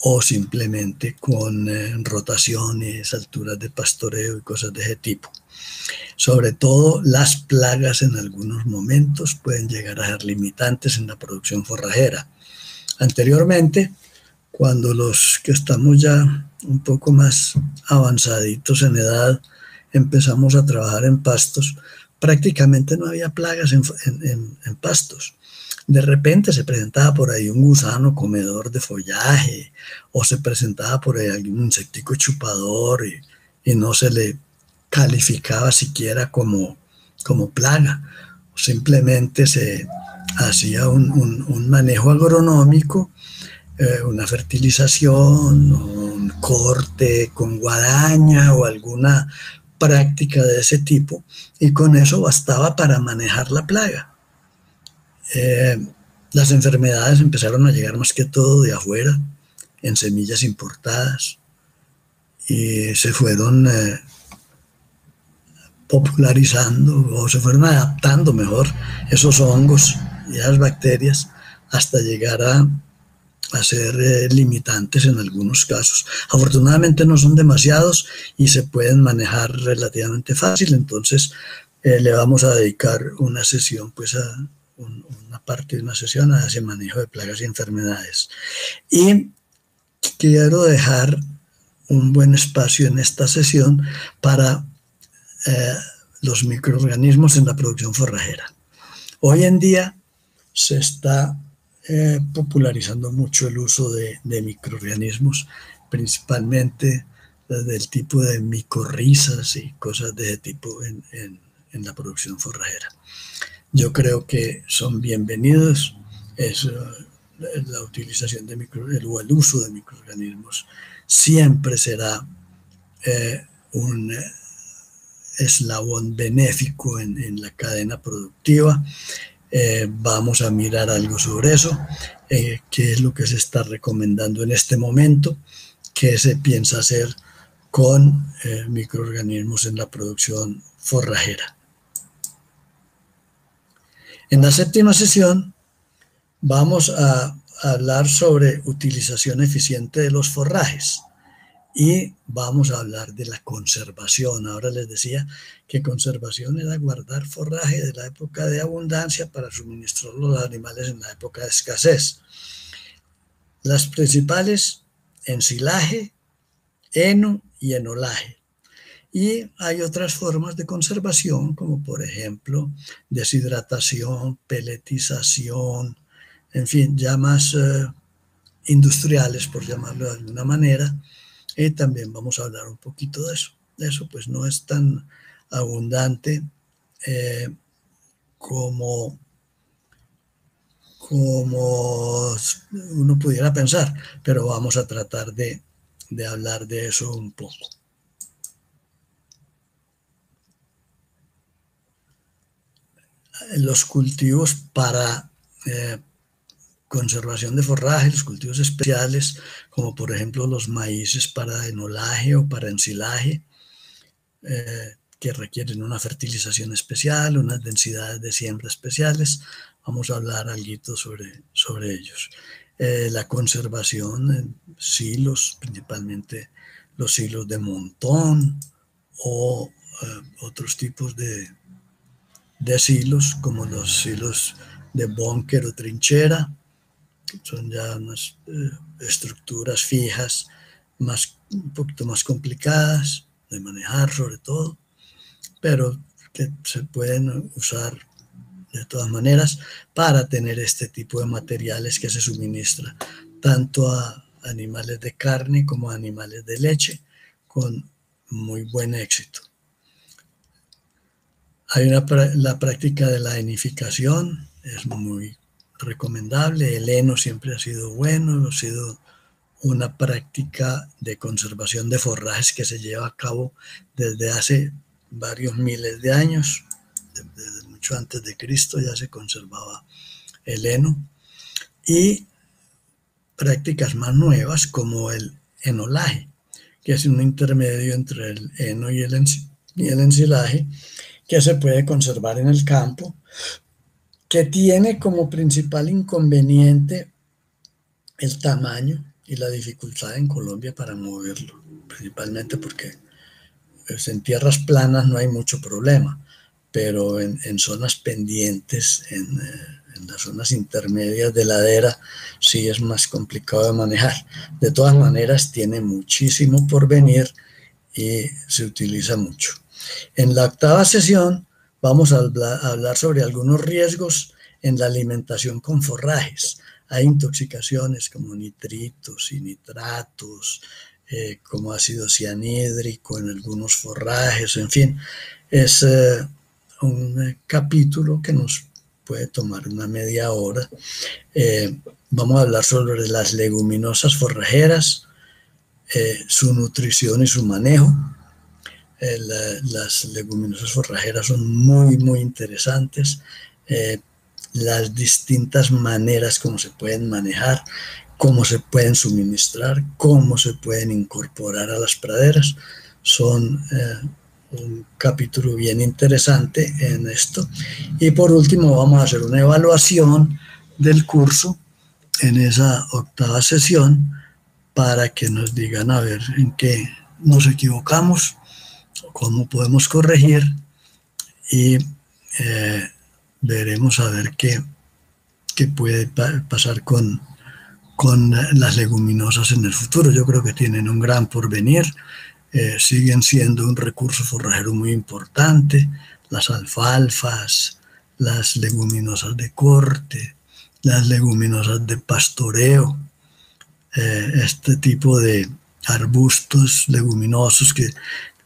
o simplemente con rotaciones, alturas de pastoreo y cosas de ese tipo. Sobre todo las plagas en algunos momentos pueden llegar a ser limitantes en la producción forrajera. Anteriormente, cuando los que estamos ya un poco más avanzaditos en edad empezamos a trabajar en pastos, prácticamente no había plagas en pastos. De repente se presentaba por ahí un gusano comedor de follaje, o se presentaba por ahí algún insectico chupador, y no se le calificaba siquiera como plaga. Simplemente se hacía un manejo agronómico, una fertilización, un corte con guadaña o alguna práctica de ese tipo, y con eso bastaba para manejar la plaga. Las enfermedades empezaron a llegar más que todo de afuera, en semillas importadas, y se fueron popularizando, o se fueron adaptando mejor, esos hongos y esas bacterias, hasta llegar a ser limitantes en algunos casos. Afortunadamente no son demasiados y se pueden manejar relativamente fácil. Entonces le vamos a dedicar una sesión, pues una parte de una sesión a ese manejo de plagas y enfermedades. Y quiero dejar un buen espacio en esta sesión para los microorganismos en la producción forrajera. Hoy en día se está popularizando mucho el uso de microorganismos, principalmente del tipo de micorrizas y cosas de ese tipo en la producción forrajera. Yo creo que son bienvenidos. La utilización de o el uso de microorganismos siempre será un eslabón benéfico en la cadena productiva. Vamos a mirar algo sobre eso, qué es lo que se está recomendando en este momento, qué se piensa hacer con microorganismos en la producción forrajera. En la séptima sesión vamos a hablar sobre utilización eficiente de los forrajes. Y vamos a hablar de la conservación. Ahora les decía que conservación era guardar forraje de la época de abundancia para suministrarlo a los animales en la época de escasez. Las principales: ensilaje, heno y enolaje. Y hay otras formas de conservación, como por ejemplo deshidratación, peletización, en fin, ya más industriales, por llamarlo de alguna manera. Y también vamos a hablar un poquito de eso. Eso pues no es tan abundante como uno pudiera pensar, pero vamos a tratar de hablar de eso un poco. Los cultivos para conservación de forraje, los cultivos especiales, como por ejemplo los maíces para enolaje o para ensilaje, que requieren una fertilización especial, unas densidades de siembra especiales. Vamos a hablar algo sobre ellos. La conservación en silos, principalmente los silos de montón o otros tipos de silos, como los silos de búnker o trinchera, que son ya unas estructuras fijas, un poquito más complicadas de manejar sobre todo, pero que se pueden usar de todas maneras para tener este tipo de materiales que se suministra tanto a animales de carne como a animales de leche, con muy buen éxito. Hay la práctica de la henificación, es muy recomendable. El heno siempre ha sido bueno, ha sido una práctica de conservación de forrajes que se lleva a cabo desde hace varios miles de años. Desde mucho antes de Cristo ya se conservaba el heno. Y prácticas más nuevas como el enolaje, que es un intermedio entre el heno y el ensilaje, que se puede conservar en el campo, que tiene como principal inconveniente el tamaño y la dificultad en Colombia para moverlo, principalmente porque pues, en tierras planas no hay mucho problema, pero en zonas pendientes, en las zonas intermedias de ladera, sí es más complicado de manejar. De todas maneras, tiene muchísimo por venir y se utiliza mucho. En la octava sesión vamos a hablar sobre algunos riesgos en la alimentación con forrajes. Hay intoxicaciones como nitritos y nitratos, como ácido cianhídrico en algunos forrajes, en fin, es un capítulo que nos puede tomar una media hora. Vamos a hablar sobre las leguminosas forrajeras, su nutrición y su manejo. Las leguminosas forrajeras son muy, muy interesantes. Las distintas maneras como se pueden manejar, cómo se pueden suministrar, cómo se pueden incorporar a las praderas, son un capítulo bien interesante en esto. Y por último vamos a hacer una evaluación del curso en esa octava sesión para que nos digan a ver en qué nos equivocamos, cómo podemos corregir y veremos a ver qué puede pasar con las leguminosas en el futuro. Yo creo que tienen un gran porvenir, siguen siendo un recurso forrajero muy importante, las alfalfas, las leguminosas de corte, las leguminosas de pastoreo, este tipo de arbustos leguminosos que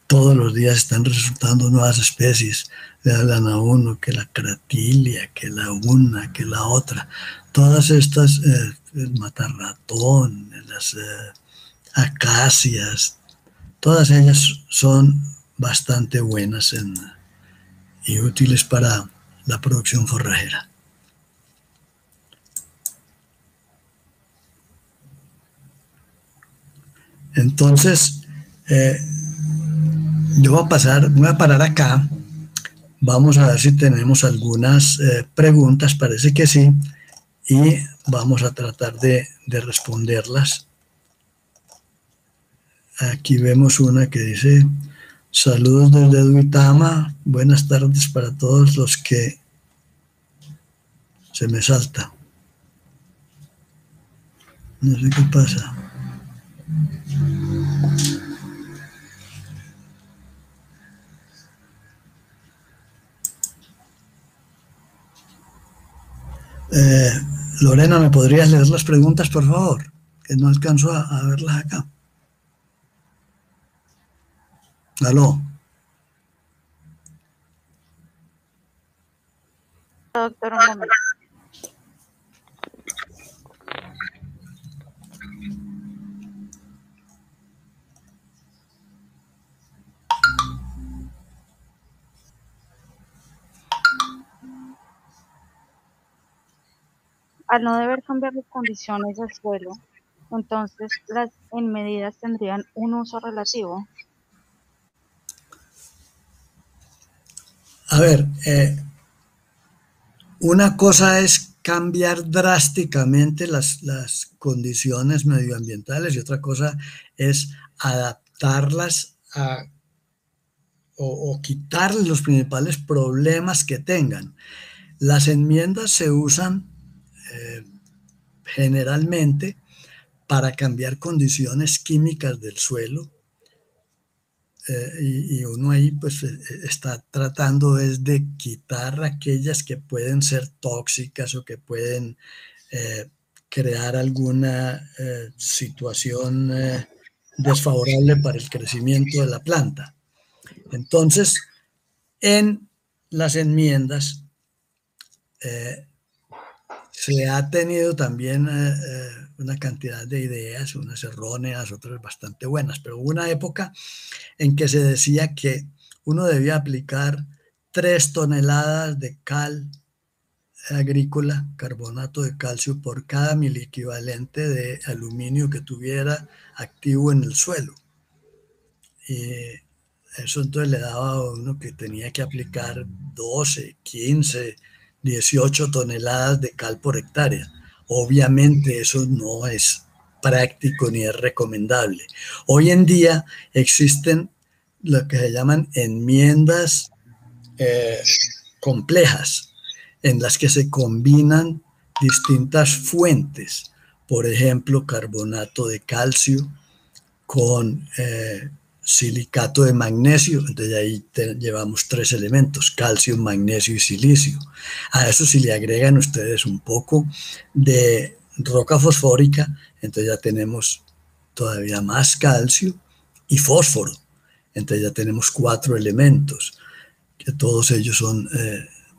todos los días están resultando nuevas especies. Le hablan a uno que la cratilia, que la una, que la otra. Todas estas, el matarratón, las acacias, todas ellas son bastante buenas y útiles para la producción forrajera. Entonces, yo voy a parar acá. Vamos a ver si tenemos algunas preguntas, parece que sí, y vamos a tratar de responderlas. Aquí vemos una que dice: saludos desde Duitama, buenas tardes para todos los que se me salta. No sé qué pasa. Lorena, ¿me podrías leer las preguntas, por favor? Que no alcanzo a verlas acá. Aló. Doctor, un momento. Al no deber cambiar las condiciones del suelo, entonces las medidas tendrían un uso relativo. A ver, una cosa es cambiar drásticamente las condiciones medioambientales y otra cosa es adaptarlas o quitarles los principales problemas que tengan. Las enmiendas se usan generalmente para cambiar condiciones químicas del suelo, y uno ahí pues está tratando es de quitar aquellas que pueden ser tóxicas o que pueden crear alguna situación desfavorable para el crecimiento de la planta. Entonces, en las enmiendas se ha tenido también una cantidad de ideas, unas erróneas, otras bastante buenas, pero hubo una época en que se decía que uno debía aplicar 3 toneladas de cal agrícola, carbonato de calcio, por cada miliequivalente de aluminio que tuviera activo en el suelo. Y Eso entonces le daba a uno que tenía que aplicar 12, 15, 18 toneladas de cal por hectárea. Obviamente eso no es práctico ni es recomendable. Hoy en día existen lo que se llaman enmiendas eh, complejas, en las que se combinan distintas fuentes, por ejemplo, carbonato de calcio con silicato de magnesio. Entonces ahí llevamos tres elementos: calcio, magnesio y silicio. A eso si le agregan ustedes un poco de roca fosfórica, entonces ya tenemos todavía más calcio y fósforo. Entonces ya tenemos cuatro elementos, que todos ellos son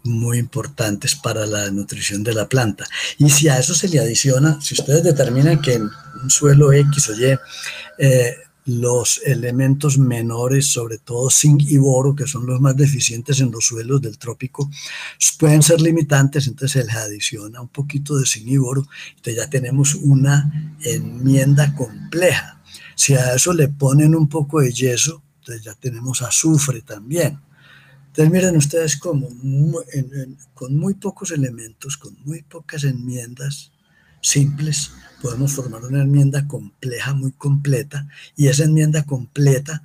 muy importantes para la nutrición de la planta. Y si a eso se le adiciona, si ustedes determinan que en un suelo X o Y los elementos menores, sobre todo zinc y boro, que son los más deficientes en los suelos del trópico, pueden ser limitantes, entonces se les adiciona un poquito de zinc y boro, entonces ya tenemos una enmienda compleja. Si a eso le ponen un poco de yeso, entonces ya tenemos azufre también. Entonces miren ustedes cómo con muy pocos elementos, con muy pocas enmiendas simples, podemos formar una enmienda compleja, muy completa, y esa enmienda completa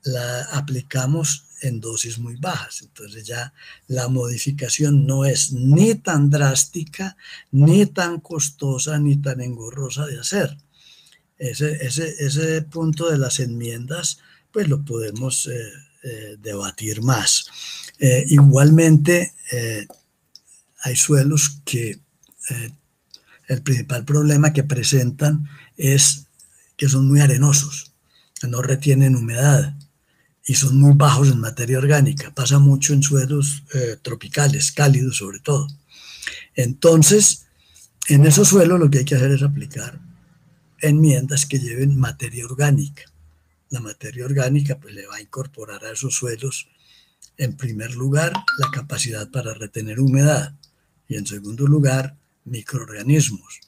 la aplicamos en dosis muy bajas. Entonces ya la modificación no es ni tan drástica, ni tan costosa, ni tan engorrosa de hacer. Ese punto de las enmiendas, pues lo podemos debatir más. Igualmente, hay suelos que el principal problema que presentan es que son muy arenosos, que no retienen humedad y son muy bajos en materia orgánica. Pasa mucho en suelos tropicales, cálidos sobre todo. Entonces, en esos suelos lo que hay que hacer es aplicar enmiendas que lleven materia orgánica. La materia orgánica pues le va a incorporar a esos suelos, en primer lugar, la capacidad para retener humedad y en segundo lugar, microorganismos.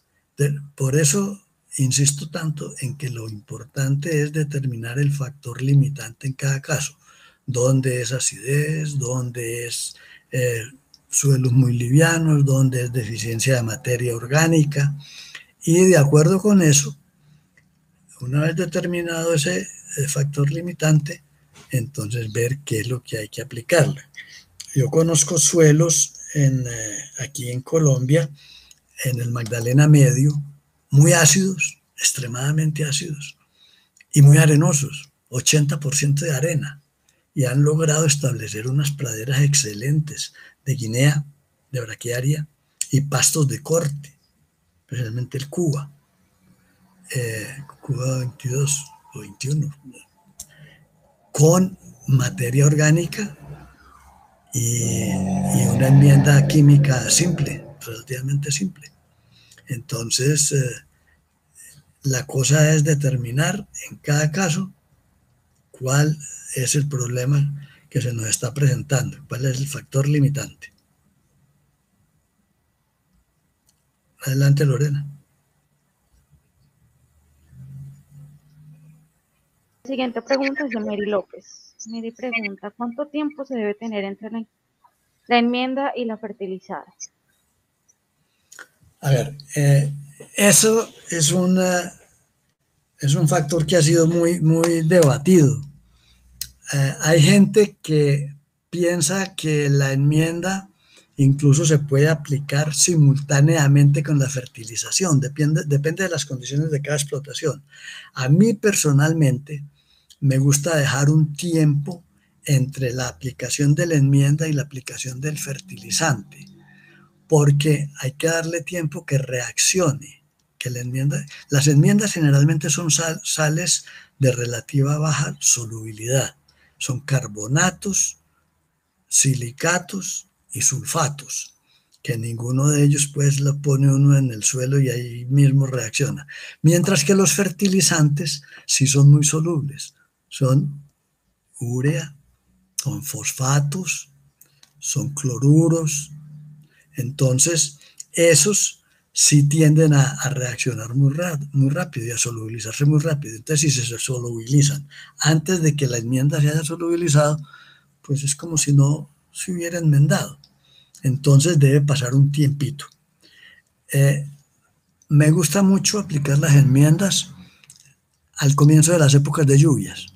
Por eso insisto tanto en que lo importante es determinar el factor limitante en cada caso. Dónde es acidez, dónde es suelos muy livianos, dónde es deficiencia de materia orgánica. Y de acuerdo con eso, una vez determinado ese factor limitante, entonces ver qué es lo que hay que aplicarle. Yo conozco suelos aquí en Colombia, en el Magdalena Medio, muy ácidos, extremadamente ácidos, y muy arenosos, 80% de arena, y han logrado establecer unas praderas excelentes de guinea, de braquiaria y pastos de corte, especialmente el Cuba. Cuba 22 o 21, con materia orgánica y una enmienda química simple, relativamente simple. Entonces, la cosa es determinar en cada caso cuál es el problema que se nos está presentando, cuál es el factor limitante. Adelante, Lorena. La siguiente pregunta es de Mary López. Mary pregunta, ¿cuánto tiempo se debe tener entre la enmienda y la fertilizada? A ver, eso es un factor que ha sido muy debatido. Hay gente que piensa que la enmienda incluso se puede aplicar simultáneamente con la fertilización, depende de las condiciones de cada explotación. A mí personalmente me gusta dejar un tiempo entre la aplicación de la enmienda y la aplicación del fertilizante, porque hay que darle tiempo que reaccione, que las enmiendas generalmente son sales de relativa baja solubilidad, son carbonatos, silicatos y sulfatos, que ninguno de ellos pues lo pone uno en el suelo y ahí mismo reacciona. Mientras que los fertilizantes sí son muy solubles, son urea, son fosfatos, son cloruros. Entonces, esos sí tienden a reaccionar muy rápido y a solubilizarse muy rápido. Entonces, si se solubilizan antes de que la enmienda se haya solubilizado, pues es como si no se hubiera enmendado. Entonces debe pasar un tiempito. Me gusta mucho aplicar las enmiendas al comienzo de las épocas de lluvias.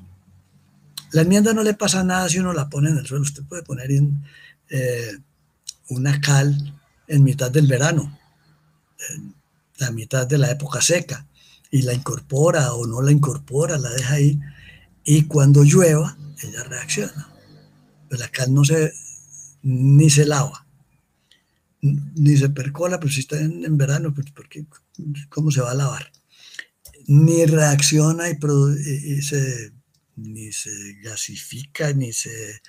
La enmienda no le pasa nada si uno la pone en el suelo. Usted puede poner una cal en mitad del verano, la mitad de la época seca, y la incorpora o no la incorpora, la deja ahí, y cuando llueva, ella reacciona. Pues la cal no se, ni se lava, ni se percola, pues si está en verano, pues porque, ¿cómo se va a lavar? Ni reacciona ni se gasifica, ni se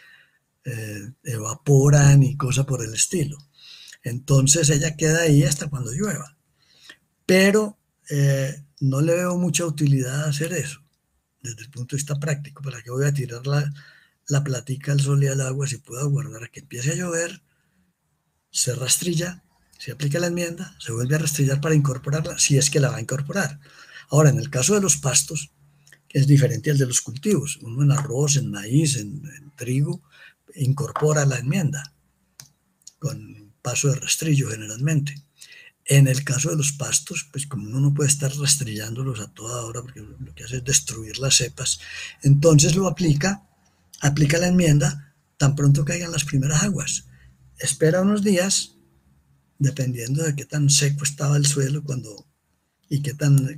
evapora, ni cosa por el estilo. Entonces ella queda ahí hasta cuando llueva. Pero no le veo mucha utilidad a hacer eso, desde el punto de vista práctico. ¿Para qué voy a tirar la platica al sol y al agua si puedo aguardar a que empiece a llover, se rastrilla, se aplica la enmienda, se vuelve a rastrillar para incorporarla, si es que la va a incorporar? Ahora, en el caso de los pastos, que es diferente al de los cultivos, uno en arroz, en maíz, en trigo, incorpora la enmienda con paso de rastrillo generalmente. En el caso de los pastos, pues como uno no puede estar rastrillándolos a toda hora porque lo que hace es destruir las cepas, entonces aplica la enmienda tan pronto caigan las primeras aguas. Espera unos días, dependiendo de qué tan seco estaba el suelo y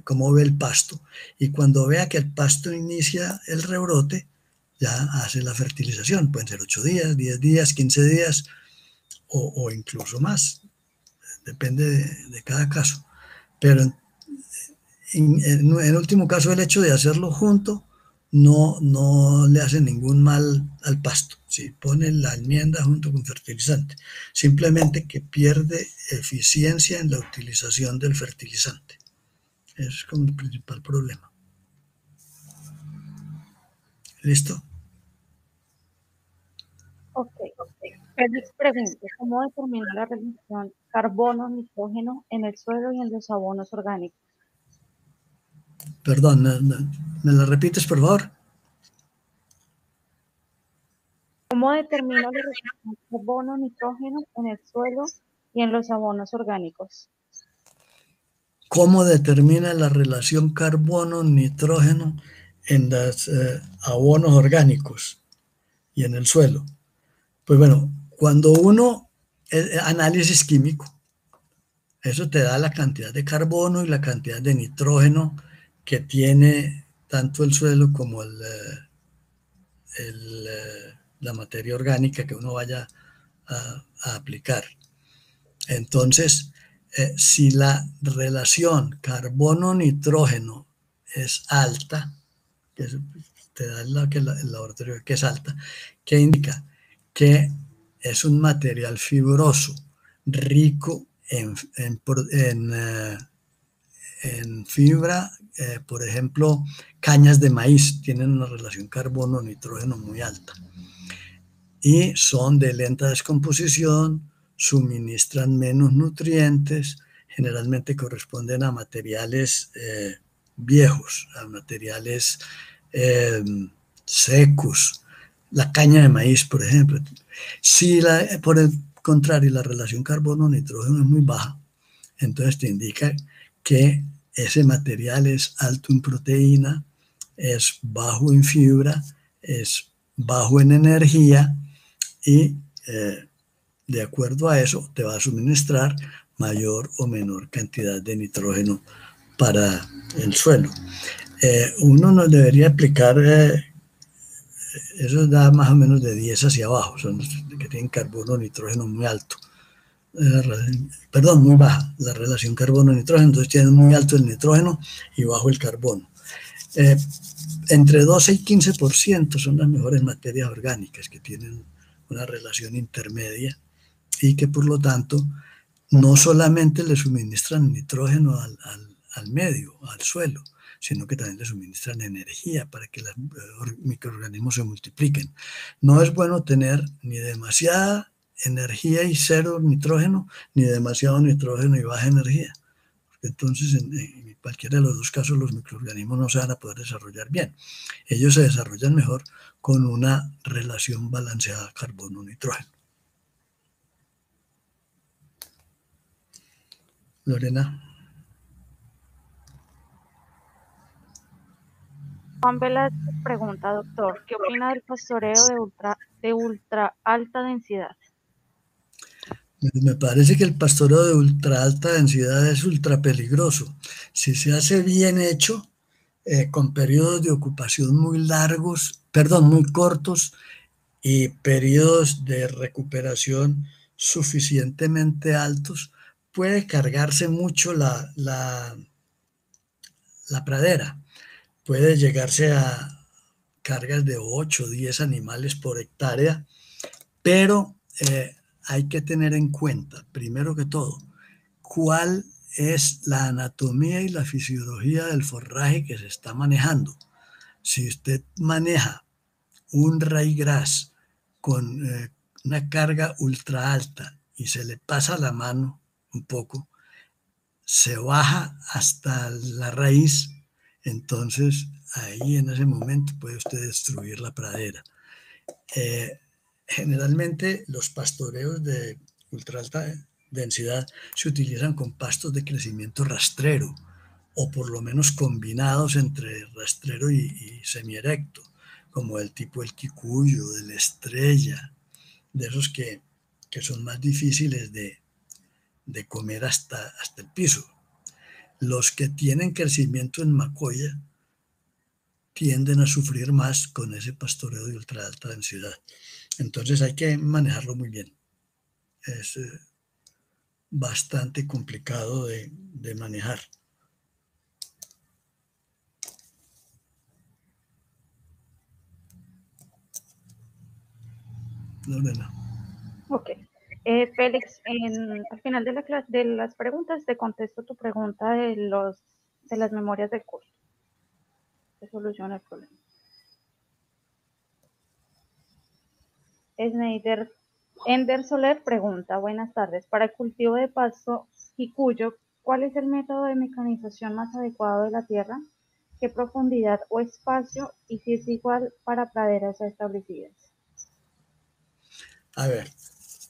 cómo ve el pasto. Y cuando vea que el pasto inicia el rebrote, ya hace la fertilización. Pueden ser 8 días, 10 días, 15 días o incluso más. Depende de cada caso. Pero en último caso, el hecho de hacerlo junto no le hace ningún mal al pasto. Si pone la enmienda junto con fertilizante, simplemente que pierde eficiencia en la utilización del fertilizante. Ese es como el principal problema. ¿Listo? Ok. Félix pregunta, ¿cómo determina la relación carbono-nitrógeno en el suelo y en los abonos orgánicos? Perdón, ¿me la repites, por favor? ¿Cómo determina la relación carbono-nitrógeno en el suelo y en los abonos orgánicos? ¿Cómo determina la relación carbono-nitrógeno en los abonos orgánicos y en el suelo? Pues bueno, cuando uno análisis químico, eso te da la cantidad de carbono y la cantidad de nitrógeno que tiene tanto el suelo como la materia orgánica que uno vaya a aplicar. Entonces, si la relación carbono-nitrógeno es alta, que te da el laboratorio que es alta, que indica que es un material fibroso, rico en fibra, por ejemplo, cañas de maíz tienen una relación carbono-nitrógeno muy alta y son de lenta descomposición, suministran menos nutrientes, generalmente corresponden a materiales viejos, a materiales eh, secos, la caña de maíz, por ejemplo. Si por el contrario la relación carbono-nitrógeno es muy baja, entonces te indica que ese material es alto en proteína, es bajo en fibra, es bajo en energía y de acuerdo a eso te va a suministrar mayor o menor cantidad de nitrógeno para el suelo. Uno no debería aplicar, eso da más o menos de 10 hacia abajo, son los que tienen carbono nitrógeno muy alto. Perdón, muy baja la relación carbono-nitrógeno, entonces tienen muy alto el nitrógeno y bajo el carbono. Entre 12 y 15% son las mejores materias orgánicas que tienen una relación intermedia y que por lo tanto no solamente le suministran nitrógeno al medio, al suelo, sino que también le suministran energía para que los microorganismos se multipliquen. No es bueno tener ni demasiada energía y cero nitrógeno, ni demasiado nitrógeno y baja energía. Entonces, en cualquiera de los dos casos, los microorganismos no se van a poder desarrollar bien. Ellos se desarrollan mejor con una relación balanceada carbono-nitrógeno. Lorena. Juan Velázquez pregunta, doctor, ¿qué opina del pastoreo de ultra alta densidad? Me parece que el pastoreo de ultra alta densidad es ultra peligroso. Si se hace bien hecho, con periodos de ocupación muy largos, perdón, muy cortos, y periodos de recuperación suficientemente altos, puede cargarse mucho la pradera. Puede llegarse a cargas de 8 o 10 animales por hectárea, pero hay que tener en cuenta, primero que todo, cuál es la anatomía y la fisiología del forraje que se está manejando. Si usted maneja un ryegrass con una carga ultra alta y se le pasa la mano un poco, se baja hasta la raíz, entonces ahí en ese momento puede usted destruir la pradera. Generalmente los pastoreos de ultra alta densidad se utilizan con pastos de crecimiento rastrero o por lo menos combinados entre rastrero y semierecto, como el tipo del quicuyo, de la estrella, de esos que son más difíciles de comer hasta el piso. Los que tienen crecimiento en macoya tienden a sufrir más con ese pastoreo de ultra alta densidad. Entonces hay que manejarlo muy bien. Es bastante complicado de manejar. Lorena. Ok. Félix, al final de la clase, de las preguntas, te contesto tu pregunta de las memorias del curso. Se soluciona el problema. Ender Soler pregunta, buenas tardes, para el cultivo de pasto quicuyo, ¿cuál es el método de mecanización más adecuado de la tierra? ¿Qué profundidad o espacio? Y si es igual para praderas ya establecidas. A ver,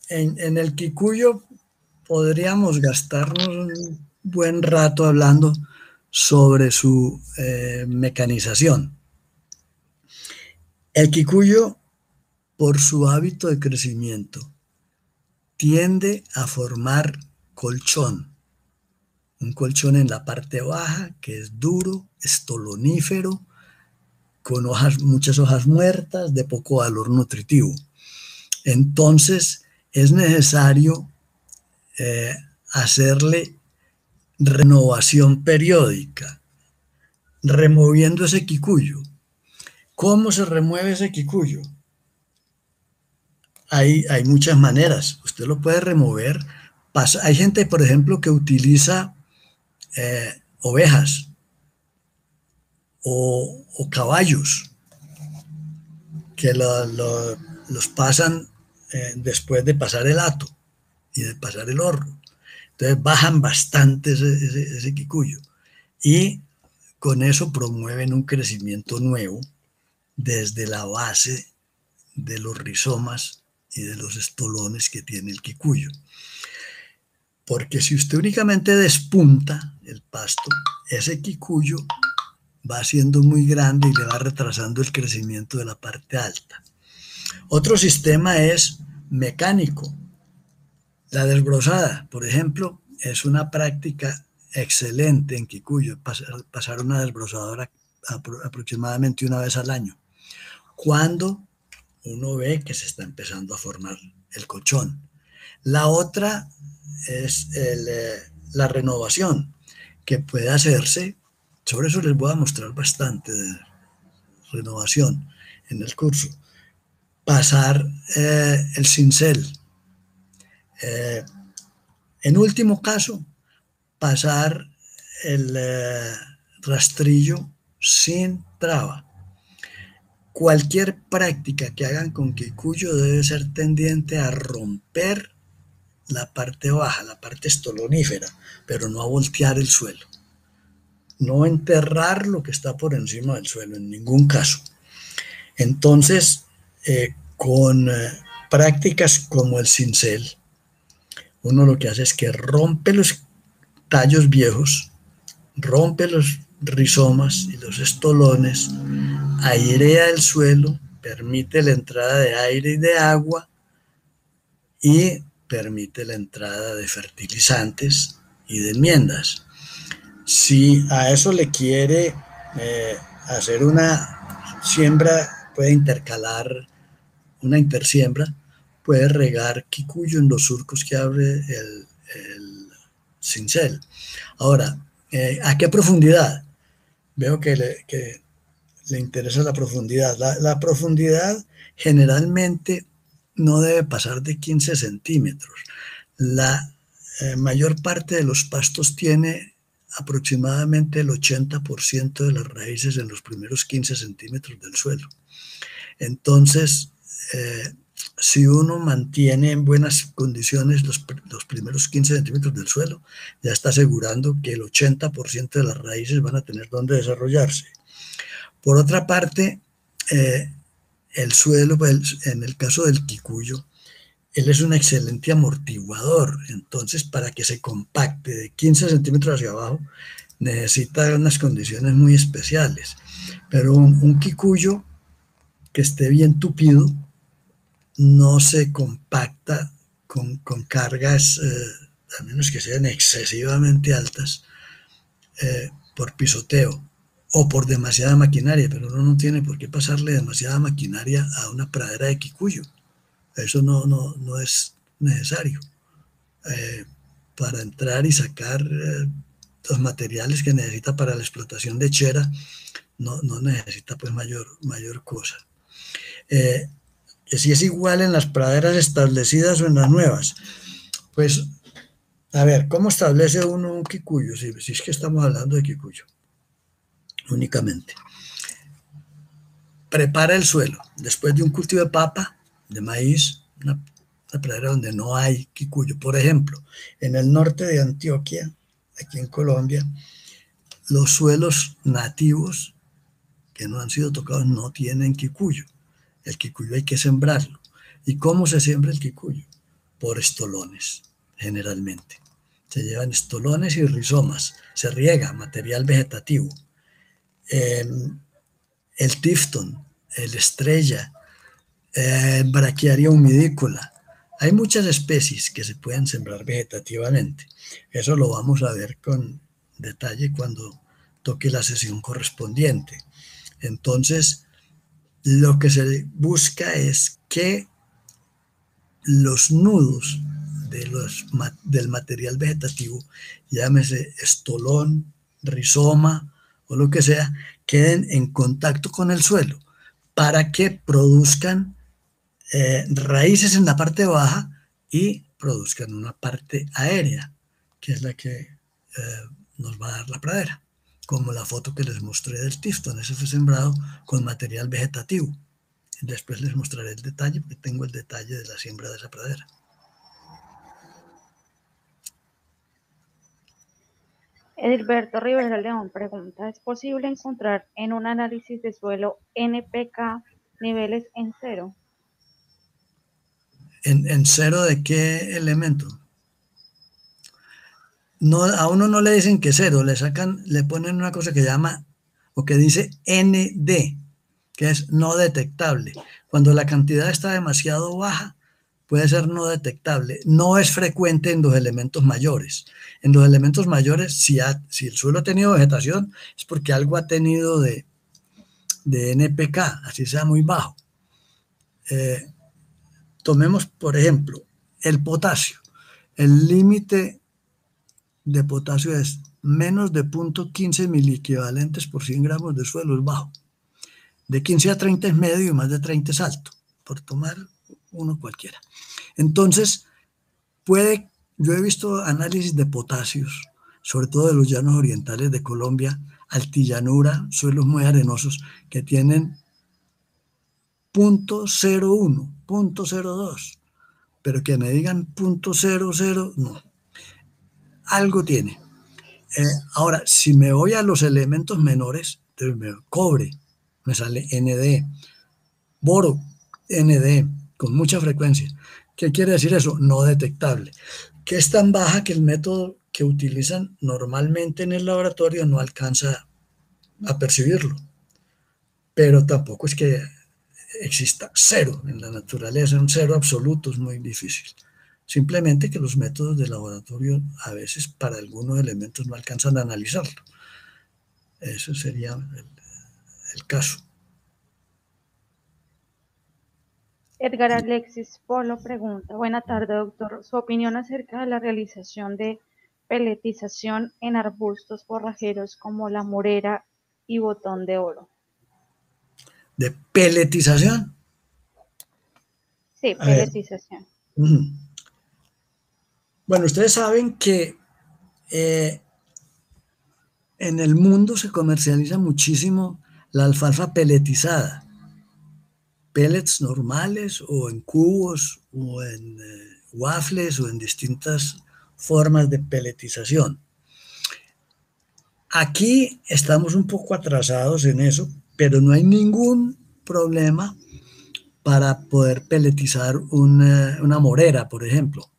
en el quicuyo podríamos gastarnos un buen rato hablando sobre su mecanización. El quicuyo, por su hábito de crecimiento, tiende a formar colchón. Un colchón en la parte baja que es duro, estolonífero, con muchas hojas muertas, de poco valor nutritivo. Entonces es necesario hacerle renovación periódica, removiendo ese quicuyo. ¿Cómo se remueve ese quicuyo? Hay muchas maneras. Usted lo puede remover. Hay gente, por ejemplo, que utiliza ovejas o caballos que los pasan después de pasar el hato y de pasar el horno. Entonces bajan bastante ese quicuyo y con eso promueven un crecimiento nuevo desde la base de los rizomas y de los estolones que tiene el quicuyo. Porque si usted únicamente despunta el pasto, ese quicuyo va siendo muy grande y le va retrasando el crecimiento de la parte alta. Otro sistema es mecánico. La desbrozada, por ejemplo, es una práctica excelente en quicuyo, pasar una desbrozadora aproximadamente una vez al año, cuando uno ve que se está empezando a formar el colchón. La otra es la renovación, que puede hacerse, sobre eso les voy a mostrar bastante de renovación en el curso. Pasar el cincel. En último caso, pasar el rastrillo sin traba. cualquier práctica que hagan con Kikuyu debe ser tendiente a romper la parte baja, la parte estolonífera, pero no a voltear el suelo. No enterrar lo que está por encima del suelo, en ningún caso. Entonces, con prácticas como el cincel, uno lo que hace es que rompe los tallos viejos, rompe los rizomas y los estolones, airea el suelo, permite la entrada de aire y de agua y permite la entrada de fertilizantes y de enmiendas. Si a eso le quiere hacer una siembra, puede intercalar una intersiembra, puede regar Kikuyu en los surcos que abre el cincel. Ahora, ¿a qué profundidad? Veo que le interesa la profundidad. La profundidad generalmente no debe pasar de 15 centímetros. La mayor parte de los pastos tiene aproximadamente el 80% de las raíces en los primeros 15 centímetros del suelo. Entonces, si uno mantiene en buenas condiciones los primeros 15 centímetros del suelo, ya está asegurando que el 80% de las raíces van a tener donde desarrollarse. Por otra parte, el suelo, en el caso del Kikuyu, él es un excelente amortiguador. Entonces, para que se compacte de 15 centímetros hacia abajo, necesita unas condiciones muy especiales. Pero un Kikuyu que esté bien tupido no se compacta con cargas, a menos que sean excesivamente altas, por pisoteo o por demasiada maquinaria, pero uno no tiene por qué pasarle demasiada maquinaria a una pradera de Kikuyu. Eso no es necesario. Para entrar y sacar los materiales que necesita para la explotación lechera, no necesita pues mayor cosa. Si es igual en las praderas establecidas o en las nuevas, pues, a ver, ¿cómo establece uno un Kikuyu? Si es que estamos hablando de Kikuyu únicamente. Prepara el suelo. Después de un cultivo de papa, de maíz, una pradera donde no hay Kikuyu. Por ejemplo, en el norte de Antioquia, aquí en Colombia, los suelos nativos que no han sido tocados no tienen Kikuyu. El Kikuyu hay que sembrarlo. ¿Y cómo se siembra el Kikuyu? Por estolones, generalmente. Se llevan estolones y rizomas. Se riega material vegetativo. El tifton, el estrella, braquiaria humidícola. Hay muchas especies que se pueden sembrar vegetativamente. Eso lo vamos a ver con detalle cuando toque la sesión correspondiente. Entonces, lo que se busca es que los nudos del material vegetativo, llámese estolón, rizoma o lo que sea, queden en contacto con el suelo para que produzcan raíces en la parte baja y produzcan una parte aérea, que es la que nos va a dar la pradera, como la foto que les mostré del tifton. Ese fue sembrado con material vegetativo. Después les mostraré el detalle, porque tengo el detalle de la siembra de esa pradera. Edilberto Rivera León pregunta, ¿es posible encontrar en un análisis de suelo NPK niveles en cero? ¿En cero de qué elemento? No, a uno no le dicen que cero, le ponen una cosa que llama, o que dice ND, que es no detectable. Cuando la cantidad está demasiado baja, puede ser no detectable. No es frecuente en los elementos mayores. En los elementos mayores, si el suelo ha tenido vegetación, es porque algo ha tenido de NPK, así sea muy bajo. Tomemos, por ejemplo, el potasio. El límite de potasio es menos de 0.15 miliequivalentes por 100 gramos de suelo, es bajo. De 15 a 30 es medio y más de 30 es alto, por tomar uno cualquiera. Entonces, yo he visto análisis de potasios, sobre todo de los llanos orientales de Colombia, altillanura, suelos muy arenosos, que tienen .01, .02, pero que me digan .00, no, algo tiene. Ahora, si me voy a los elementos menores, cobre, me sale Nd, boro, Nd, con mucha frecuencia. ¿Qué quiere decir eso? No detectable, que es tan baja que el método que utilizan normalmente en el laboratorio no alcanza a percibirlo, pero tampoco es que exista cero en la naturaleza, un cero absoluto es muy difícil. Simplemente que los métodos de laboratorio a veces para algunos elementos no alcanzan a analizarlo. Eso sería el caso. Edgar Alexis Polo pregunta, buena tarde, doctor. Su opinión acerca de la realización de peletización en arbustos forrajeros como la morera y botón de oro. ¿De peletización? Sí, A ver. peletización. Bueno, ustedes saben que en el mundo se comercializa muchísimo la alfalfa peletizada. Pellets normales o en cubos o en waffles o en distintas formas de peletización. Aquí estamos un poco atrasados en eso, pero no hay ningún problema para poder peletizar una morera, por ejemplo,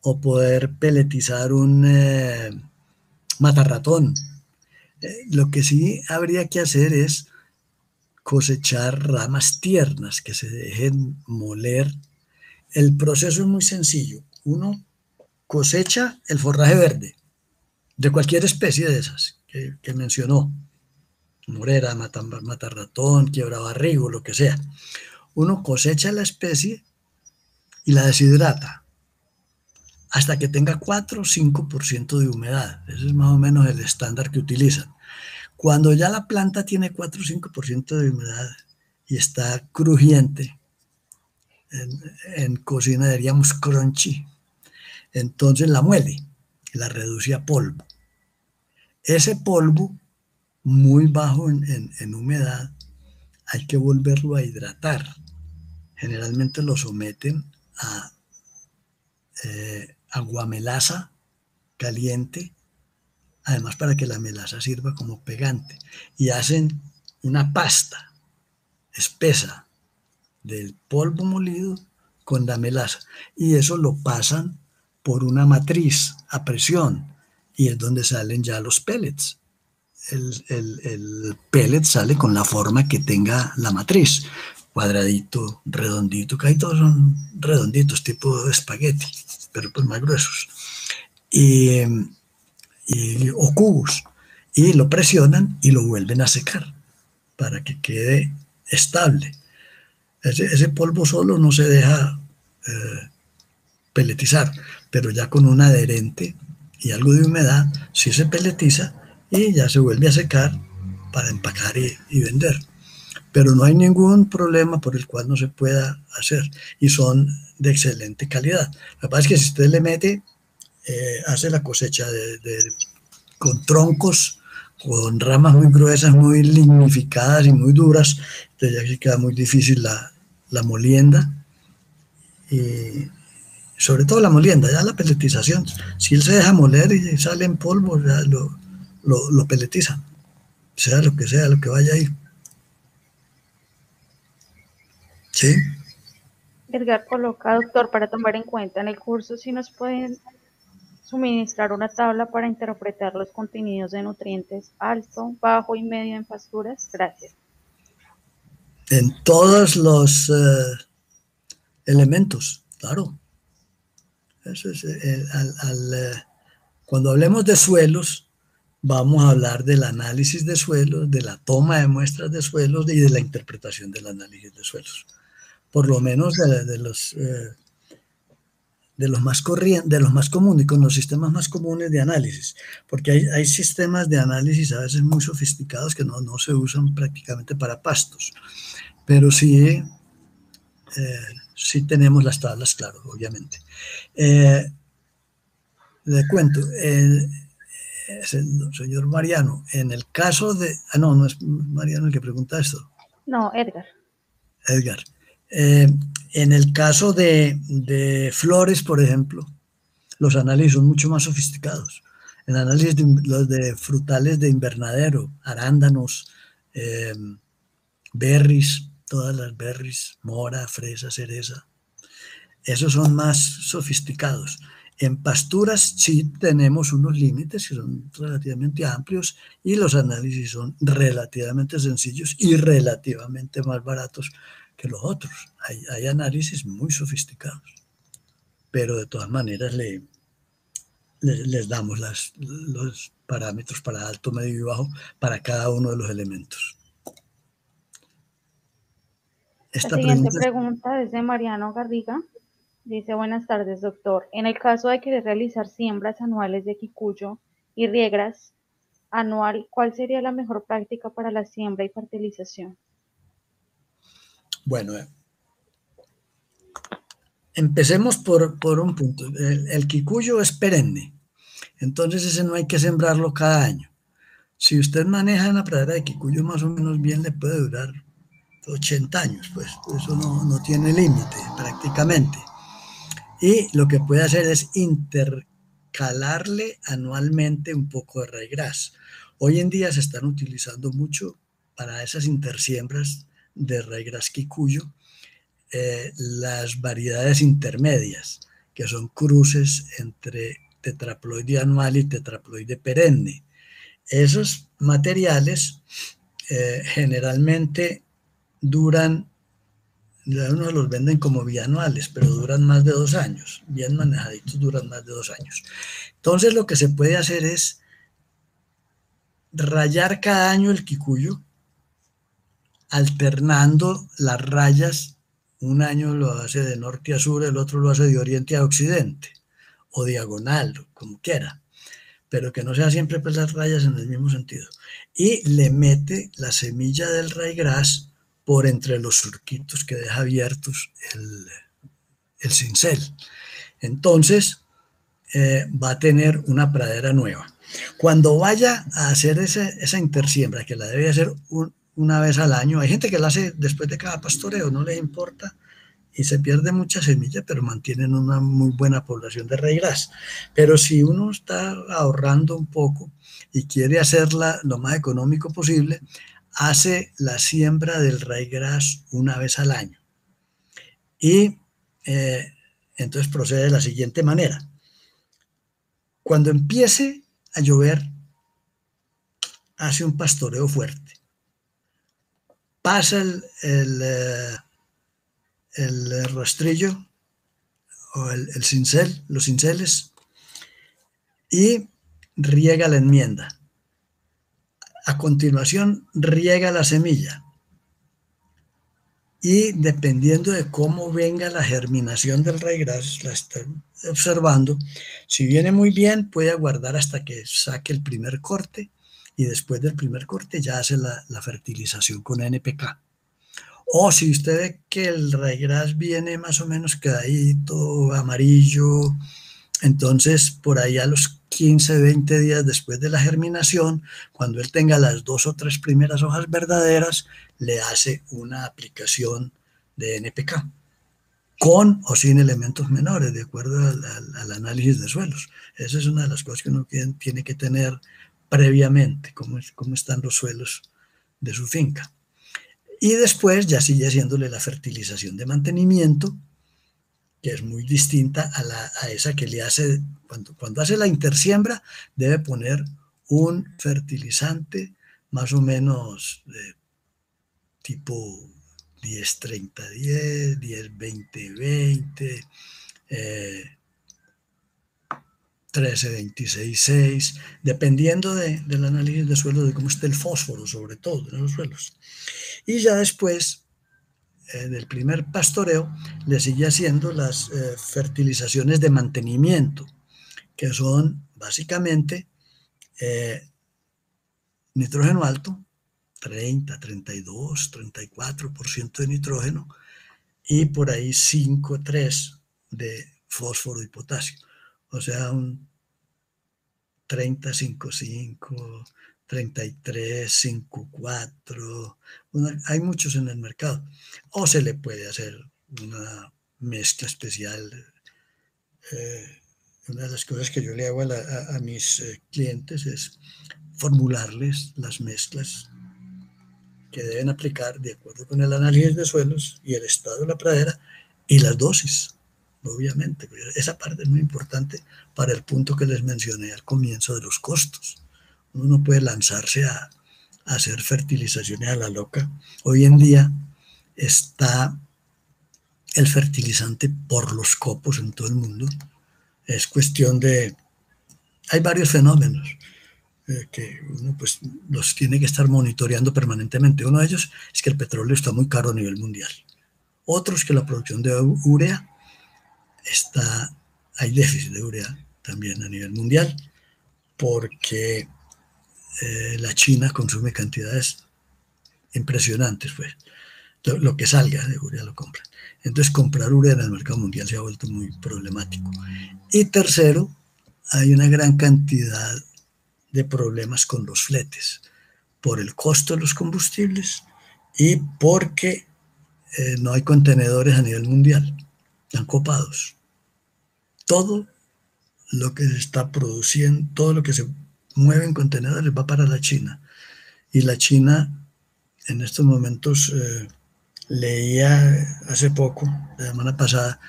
o poder peletizar un matarratón. Lo que sí habría que hacer es cosechar ramas tiernas que se dejen moler. El proceso es muy sencillo. Uno cosecha el forraje verde de cualquier especie de esas que mencionó, morera, matarratón, quiebrabarrigo, lo que sea. Uno cosecha la especie y la deshidrata hasta que tenga 4 o 5% de humedad. Ese es más o menos el estándar que utilizan. Cuando ya la planta tiene 4 o 5% de humedad y está crujiente, en cocina diríamos crunchy, entonces la muele y la reduce a polvo. Ese polvo, muy bajo en humedad, hay que volverlo a hidratar. Generalmente lo someten a aguamelaza caliente, además para que la melaza sirva como pegante, y hacen una pasta espesa del polvo molido con la melaza, y eso lo pasan por una matriz a presión, y es donde salen ya los pellets. El pellet sale con la forma que tenga la matriz, cuadradito, redondito, que ahí todos son redonditos, tipo espagueti, pero pues más gruesos, o cubos, y lo presionan y lo vuelven a secar para que quede estable. Ese polvo solo no se deja peletizar, pero ya con un adherente y algo de humedad sí se peletiza y ya se vuelve a secar para empacar y vender. Pero no hay ningún problema por el cual no se pueda hacer y son de excelente calidad. Lo que pasa es que si usted le mete, hace la cosecha con troncos, con ramas muy gruesas, muy lignificadas y muy duras, entonces ya sí queda muy difícil la molienda y sobre todo la molienda, ya la peletización. Si él se deja moler y sale en polvo, ya lo peletizan, sea lo que vaya ahí. ¿Sí? Edgar coloca, doctor, para tomar en cuenta en el curso si nos pueden suministrar una tabla para interpretar los contenidos de nutrientes alto, bajo y medio en pasturas. Gracias. En todos los elementos, claro. Eso es, cuando hablemos de suelos, vamos a hablar del análisis de suelos, de la toma de muestras de suelos y de la interpretación del análisis de suelos. Por lo menos de los más comunes, con los sistemas más comunes de análisis, porque hay sistemas de análisis a veces muy sofisticados que no se usan prácticamente para pastos, pero sí, sí tenemos las tablas, claro, obviamente. Le cuento, señor Mariano, en el caso de... no es Mariano el que pregunta esto. No, Edgar. Edgar. En el caso de flores, por ejemplo, los análisis son mucho más sofisticados. El análisis de los de frutales de invernadero, arándanos, eh, berries, todas las berries, mora, fresa, cereza, esos son más sofisticados. En pasturas sí tenemos unos límites que son relativamente amplios y los análisis son relativamente sencillos y relativamente más baratos que los otros. Hay análisis muy sofisticados, pero de todas maneras les damos los parámetros para alto, medio y bajo para cada uno de los elementos. La Esta siguiente pregunta, pregunta es de Mariano Garriga. Dice, buenas tardes, doctor. En el caso de querer realizar siembras anuales de quicuyo y riegras anual, ¿cuál sería la mejor práctica para la siembra y fertilización? bueno, empecemos por un punto. El quicuyo es perenne, entonces ese no hay que sembrarlo cada año. Si usted maneja una pradera de quicuyo más o menos bien, le puede durar 80 años, pues eso no tiene límite prácticamente. Y lo que puede hacer es intercalarle anualmente un poco de ryegrass. Hoy en día se están utilizando mucho para esas intersiembras de ryegrass quicuyo las variedades intermedias, que son cruces entre tetraploide anual y tetraploide perenne. Esos materiales generalmente duran, unos los venden como bianuales, pero duran más de 2 años, bien manejaditos duran más de 2 años. Entonces lo que se puede hacer es rayar cada año el quicuyo, alternando las rayas, un año lo hace de norte a sur, el otro lo hace de oriente a occidente, o diagonal, como quiera, pero que no sea siempre pues las rayas en el mismo sentido. Y le mete la semilla del ryegrass por entre los surquitos que deja abiertos el cincel. Entonces va a tener una pradera nueva. Cuando vaya a hacer esa intersiembra, que la debe hacer una vez al año, hay gente que la hace después de cada pastoreo, no les importa, y se pierde mucha semilla, pero mantienen una muy buena población de ryegrass. Pero si uno está ahorrando un poco y quiere hacerla lo más económico posible, hace la siembra del ryegrass una vez al año. Y entonces procede de la siguiente manera. Cuando empiece a llover, hace un pastoreo fuerte. Pasa el rastrillo o el cincel, los cinceles, y riega la enmienda. A continuación, riega la semilla. Y dependiendo de cómo venga la germinación del ryegrass, la está observando. Si viene muy bien, puede aguardar hasta que saque el primer corte y después del primer corte ya hace la fertilización con NPK. O si usted ve que el ryegrass viene más o menos quedadito, amarillo, entonces por ahí a los 15, 20 días después de la germinación, cuando él tenga las 2 o 3 primeras hojas verdaderas, le hace una aplicación de NPK, con o sin elementos menores, de acuerdo al análisis de suelos. Esa es una de las cosas que uno tiene que tener previamente, cómo están los suelos de su finca. Y después ya sigue haciéndole la fertilización de mantenimiento, que es muy distinta a esa que le hace, cuando hace la intersiembra, debe poner un fertilizante más o menos de tipo 10-30-10, 10-20-20, 13-26-6, dependiendo del análisis de suelo, de cómo esté el fósforo, sobre todo en los suelos. Y ya después del primer pastoreo, le sigue haciendo las fertilizaciones de mantenimiento, que son básicamente nitrógeno alto, 30, 32, 34% de nitrógeno, y por ahí 5, 3 de fósforo y potasio. O sea, un 30, 5, 5, 3354, hay muchos en el mercado. O se le puede hacer una mezcla especial. Una de las cosas que yo le hago a mis clientes es formularles las mezclas que deben aplicar de acuerdo con el análisis de suelos y el estado de la pradera y las dosis, obviamente. Esa parte es muy importante para el punto que les mencioné al comienzo de los costos. Uno no puede lanzarse a hacer fertilizaciones a la loca. Hoy en día está el fertilizante por los copos en todo el mundo. Es cuestión de... Hay varios fenómenos que uno pues los tiene que estar monitoreando permanentemente. Uno de ellos es que el petróleo está muy caro a nivel mundial. Otro es que la producción de urea hay déficit de urea también a nivel mundial, porque la China consume cantidades impresionantes, pues. Lo que salga de urea lo compran. Entonces comprar urea en el mercado mundial se ha vuelto muy problemático. Y tercero, hay una gran cantidad de problemas con los fletes, por el costo de los combustibles y porque no hay contenedores a nivel mundial, están copados. Todo lo que se está produciendo, todo lo que se mueve en contenedores va para la China. Y la China, en estos momentos, leía hace poco, la semana pasada,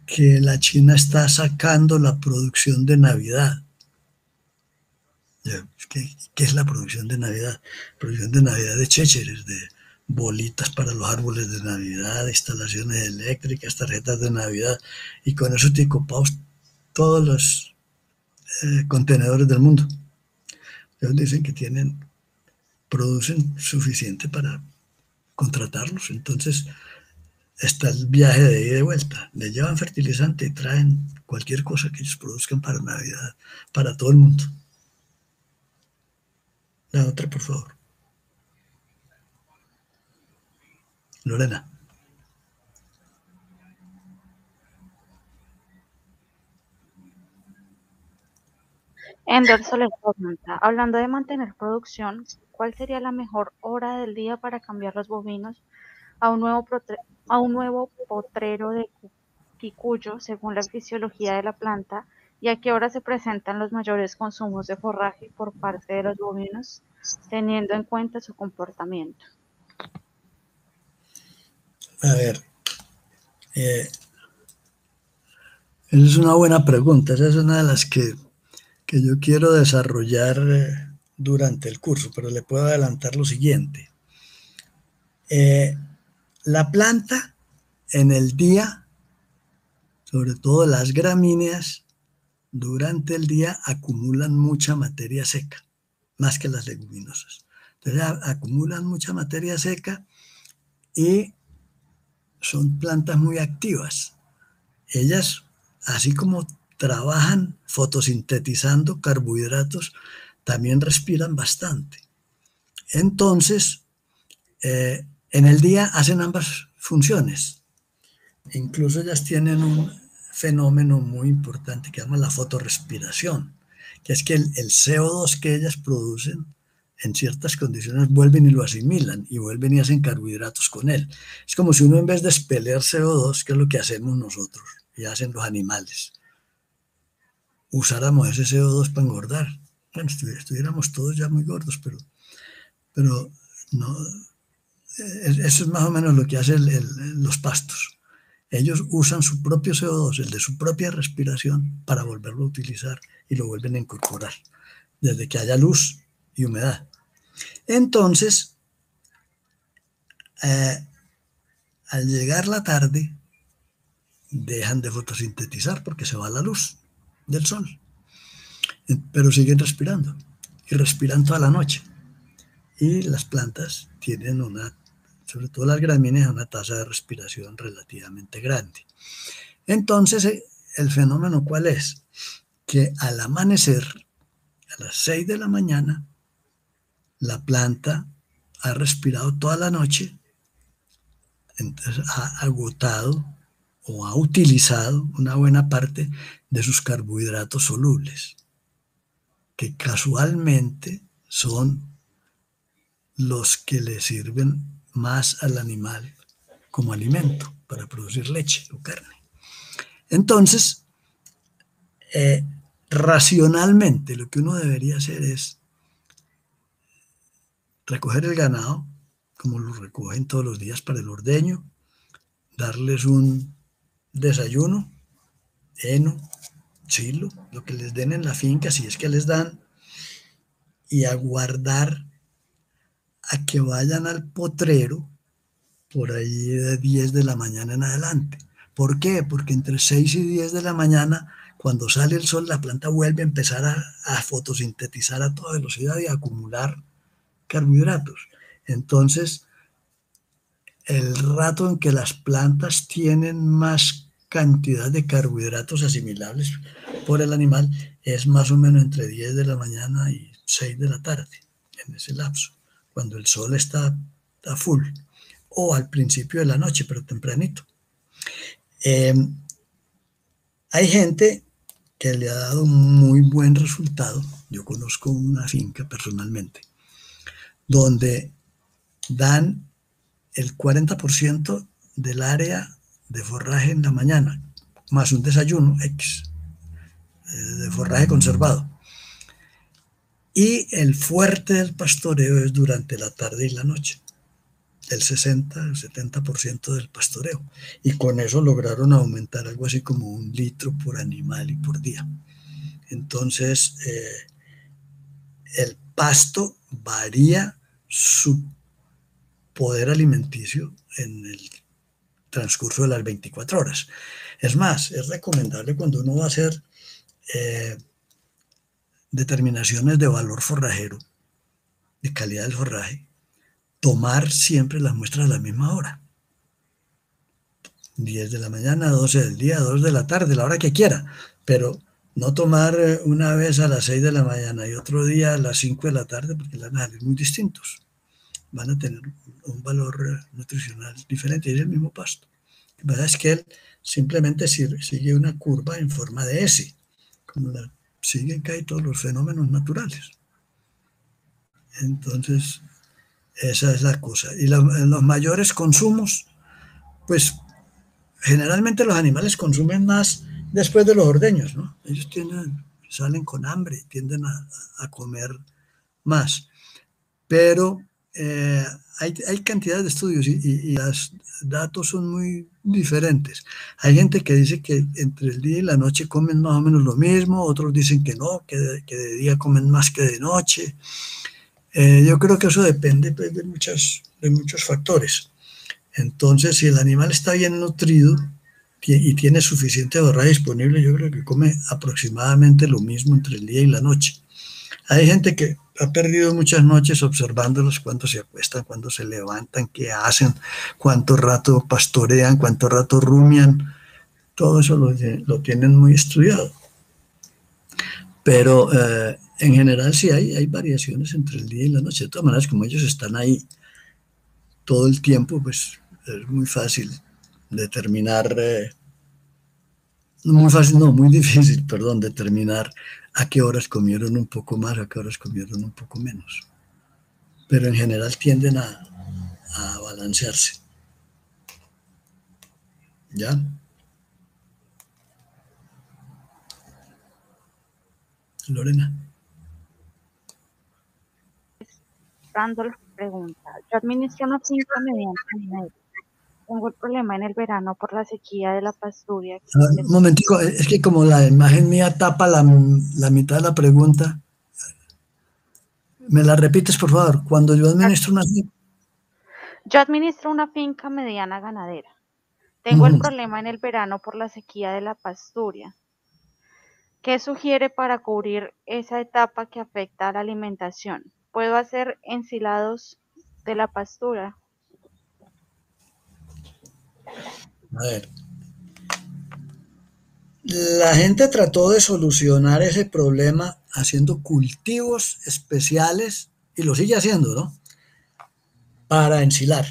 que la China está sacando la producción de Navidad. ¿Qué es la producción de Navidad? Producción de Navidad de chécheres, de bolitas para los árboles de Navidad, instalaciones eléctricas, tarjetas de Navidad, y con eso te copados todos los contenedores del mundo. Ellos dicen que producen suficiente para contratarlos, entonces está el viaje de ida y de vuelta. Le llevan fertilizante y traen cualquier cosa que ellos produzcan para Navidad, para todo el mundo. La otra, por favor. Lorena. Ender Soler pregunta, hablando de mantener producción, ¿cuál sería la mejor hora del día para cambiar los bovinos a un nuevo potrero de Kikuyo según la fisiología de la planta y a qué hora se presentan los mayores consumos de forraje por parte de los bovinos, teniendo en cuenta su comportamiento? A ver, esa es una buena pregunta. Esa es una de las que yo quiero desarrollar durante el curso, pero le puedo adelantar lo siguiente. La planta en el día, sobre todo las gramíneas, durante el día acumulan mucha materia seca, más que las leguminosas. Entonces acumulan mucha materia seca y son plantas muy activas. Ellas, así como trabajan fotosintetizando carbohidratos, también respiran bastante. Entonces, en el día hacen ambas funciones. Incluso ellas tienen un fenómeno muy importante que se llama la fotorrespiración, que es que el CO2 que ellas producen en ciertas condiciones vuelven y lo asimilan y vuelven y hacen carbohidratos con él. Es como si uno, en vez de expeler CO2, que es lo que hacemos nosotros y hacen los animales, usáramos ese CO2 para engordar. Bueno, estuviéramos todos ya muy gordos, pero no, eso es más o menos lo que hacen los pastos. Ellos usan su propio CO2, el de su propia respiración, para volverlo a utilizar y lo vuelven a incorporar, desde que haya luz y humedad. Entonces, al llegar la tarde, dejan de fotosintetizar porque se va la luz del sol, pero siguen respirando y respiran toda la noche. Y las plantas tienen sobre todo las gramíneas, una tasa de respiración relativamente grande. Entonces, ¿el fenómeno cuál es? Que al amanecer, a las 6 de la mañana, la planta ha respirado toda la noche, entonces ha agotado o ha utilizado una buena parte de sus carbohidratos solubles, que casualmente son los que le sirven más al animal como alimento para producir leche o carne. Entonces, racionalmente lo que uno debería hacer es recoger el ganado, como lo recogen todos los días para el ordeño, darles un desayuno, heno, chilo, lo que les den en la finca, si es que les dan, y aguardar a que vayan al potrero por ahí de 10 de la mañana en adelante. ¿Por qué? Porque entre 6 y 10 de la mañana, cuando sale el sol, la planta vuelve a empezar a fotosintetizar a toda velocidad y a acumular carbohidratos. Entonces, el rato en que las plantas tienen más cantidad de carbohidratos asimilables por el animal es más o menos entre 10 de la mañana y 6 de la tarde, en ese lapso, cuando el sol está full, o al principio de la noche, pero tempranito. Hay gente que le ha dado muy buen resultado. Yo conozco una finca personalmente donde dan el 40% del área de forraje en la mañana, más un desayuno X de forraje conservado. Y el fuerte del pastoreo es durante la tarde y la noche, el 60, el 70% del pastoreo. Y con eso lograron aumentar algo así como 1 litro por animal y por día. Entonces, el pasto varía su poder alimenticio en el transcurso de las 24 horas. Es más, es recomendable cuando uno va a hacer determinaciones de valor forrajero, de calidad del forraje, tomar siempre las muestras a la misma hora. 10 de la mañana, 12 del día, 2 de la tarde, la hora que quiera, pero no tomar una vez a las 6 de la mañana y otro día a las 5 de la tarde, porque van a ser muy distintos. Van a tener un valor nutricional diferente, y es el mismo pasto. La verdad es que él simplemente sigue una curva en forma de S, como la siguen casi todos los fenómenos naturales. Entonces, esa es la cosa. Y en los mayores consumos, pues generalmente los animales consumen más después de los ordeños, ¿no? Ellos salen con hambre, tienden a comer más. Pero hay cantidad de estudios y los datos son muy diferentes. Hay gente que dice que entre el día y la noche comen más o menos lo mismo, otros dicen que no, que de día comen más que de noche. Yo creo que eso depende pues, de muchos factores. Entonces, si el animal está bien nutrido y tiene suficiente forraje disponible, yo creo que come aproximadamente lo mismo entre el día y la noche. Hay gente que ha perdido muchas noches observándolos, cuando se acuestan, cuando se levantan, qué hacen, cuánto rato pastorean, cuánto rato rumian. Todo eso lo tienen muy estudiado. Pero en general sí hay variaciones entre el día y la noche. De todas maneras, como ellos están ahí todo el tiempo, pues es muy fácil determinar, muy difícil, perdón, determinar a qué horas comieron un poco más, a qué horas comieron un poco menos. Pero en general tienden a balancearse. ¿Ya? Lorena. Randolph pregunta, yo administro una finca mediante ganadera. Tengo el problema en el verano por la sequía de la pasturia. Un momentico, es que como la imagen mía tapa la mitad de la pregunta, ¿me la repites, por favor? Cuando yo administro una finca. Yo administro una finca mediana ganadera. Tengo el problema en el verano por la sequía de la pasturia. ¿Qué sugiere para cubrir esa etapa que afecta a la alimentación? ¿Puedo hacer ensilados de la pastura? A ver, la gente trató de solucionar ese problema haciendo cultivos especiales, y lo sigue haciendo, ¿no? Para ensilar.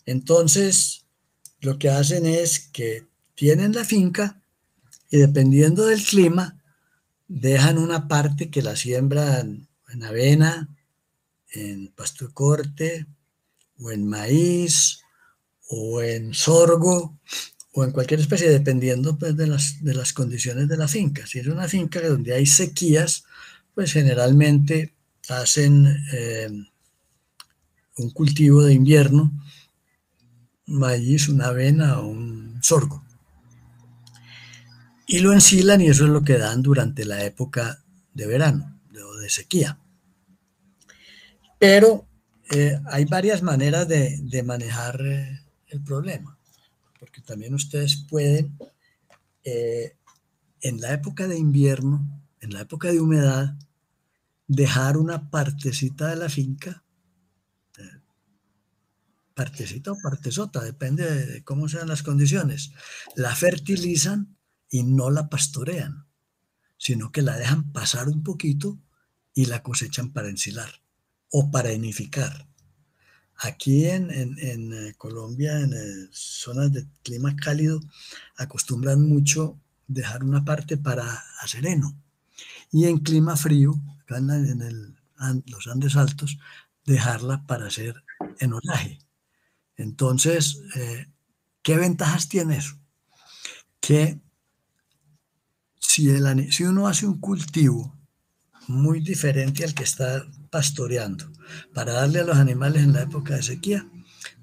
Entonces, lo que hacen es que tienen la finca y dependiendo del clima, dejan una parte que la siembran en avena, en pasto de corte, o en maíz, o en sorgo, o en cualquier especie, dependiendo pues, de las condiciones de la finca. Si es una finca donde hay sequías, pues generalmente hacen un cultivo de invierno, maíz, una avena o un sorgo. Y lo ensilan y eso es lo que dan durante la época de verano o de sequía. Pero hay varias maneras de manejar el problema, porque también ustedes pueden, en la época de invierno, en la época de humedad, dejar una partecita de la finca, partecita o partezota, depende de cómo sean las condiciones, la fertilizan y no la pastorean, sino que la dejan pasar un poquito y la cosechan para ensilar o para enificar. Aquí en Colombia, en zonas de clima cálido, acostumbran mucho dejar una parte para hacer heno. Y en clima frío, acá los Andes altos, dejarla para hacer enollaje. Entonces, ¿qué ventajas tiene eso? Que si uno hace un cultivo muy diferente al que está pastoreando para darle a los animales en la época de sequía,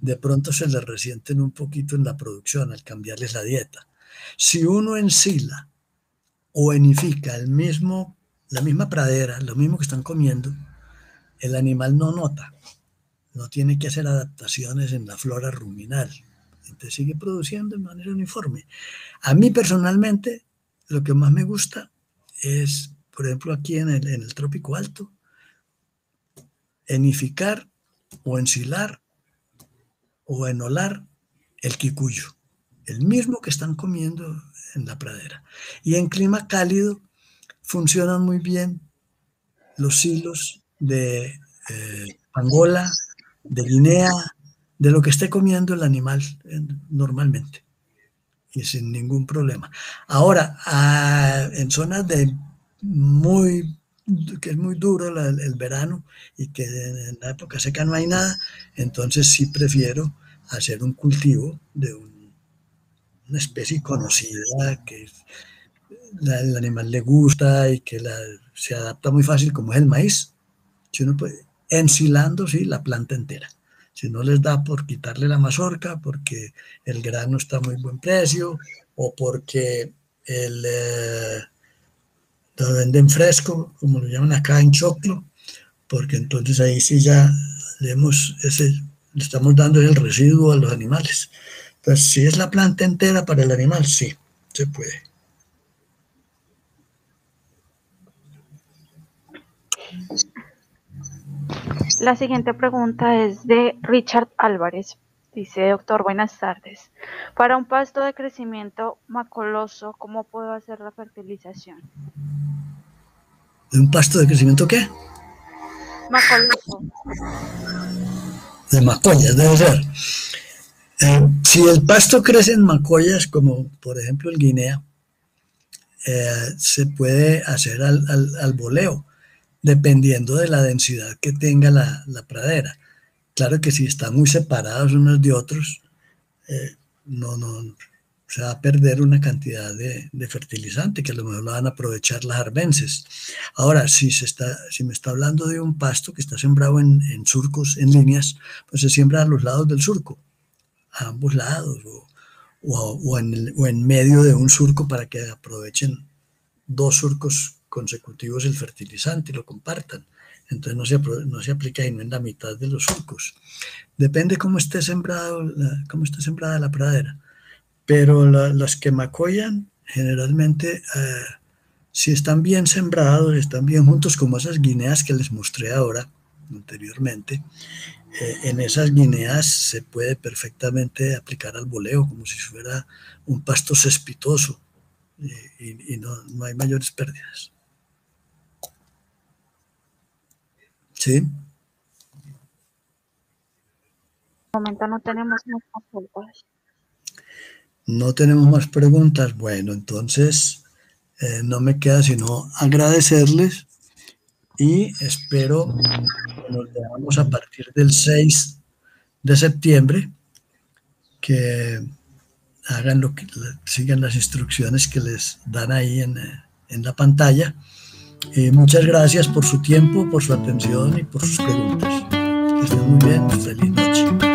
de pronto se les resienten un poquito en la producción al cambiarles la dieta. Si uno ensila o enifica la misma pradera, lo mismo que están comiendo, el animal no nota, no tiene que hacer adaptaciones en la flora ruminal, entonces sigue produciendo de manera uniforme. A mí personalmente, lo que más me gusta es, por ejemplo, aquí en el Trópico Alto, enificar o ensilar o enolar el quicuyo, el mismo que están comiendo en la pradera. Y en clima cálido funcionan muy bien los silos de Angola, de Guinea, de lo que esté comiendo el animal normalmente y sin ningún problema. Ahora, en zonas que es muy duro el verano y que en la época seca no hay nada, entonces sí prefiero hacer un cultivo de una especie conocida que el animal le gusta y que se adapta muy fácil, como es el maíz. Si uno puede, ensilando, sí, la planta entera. Si no les da por quitarle la mazorca, porque el grano está a muy buen precio, o porque lo venden fresco, como lo llaman acá en choclo, porque entonces ahí sí ya le estamos dando el residuo a los animales. Entonces, si es la planta entera para el animal, sí, se puede. La siguiente pregunta es de Richard Álvarez. Dice, doctor, buenas tardes. Para un pasto de crecimiento macoloso, ¿cómo puedo hacer la fertilización? ¿De un pasto de crecimiento qué? Macoloso. De macollas, debe ser. Si el pasto crece en macollas, como por ejemplo el guinea, se puede hacer al voleo, dependiendo de la densidad que tenga la pradera. Claro que si están muy separados unos de otros, no se va a perder una cantidad de fertilizante que a lo mejor lo van a aprovechar las arbences. Ahora, si me está hablando de un pasto que está sembrado en surcos, en líneas, pues se siembra a los lados del surco, a ambos lados, o en medio de un surco para que aprovechen dos surcos consecutivos el fertilizante y lo compartan. Entonces no se aplica ahí, no en la mitad de los surcos. Depende cómo esté sembrada la pradera. Pero las que macollan, generalmente, si están bien sembrados, están bien juntos, como esas guineas que les mostré ahora, anteriormente, en esas guineas se puede perfectamente aplicar al voleo, como si fuera un pasto cespitoso, y no hay mayores pérdidas. ¿Sí? De momento no tenemos más consultas. No tenemos más preguntas. Bueno, entonces no me queda sino agradecerles y espero que nos veamos a partir del 6 de septiembre, que hagan sigan las instrucciones que les dan ahí en la pantalla. Muchas gracias por su tiempo, por su atención y por sus preguntas. Que estén muy bien. Feliz noche.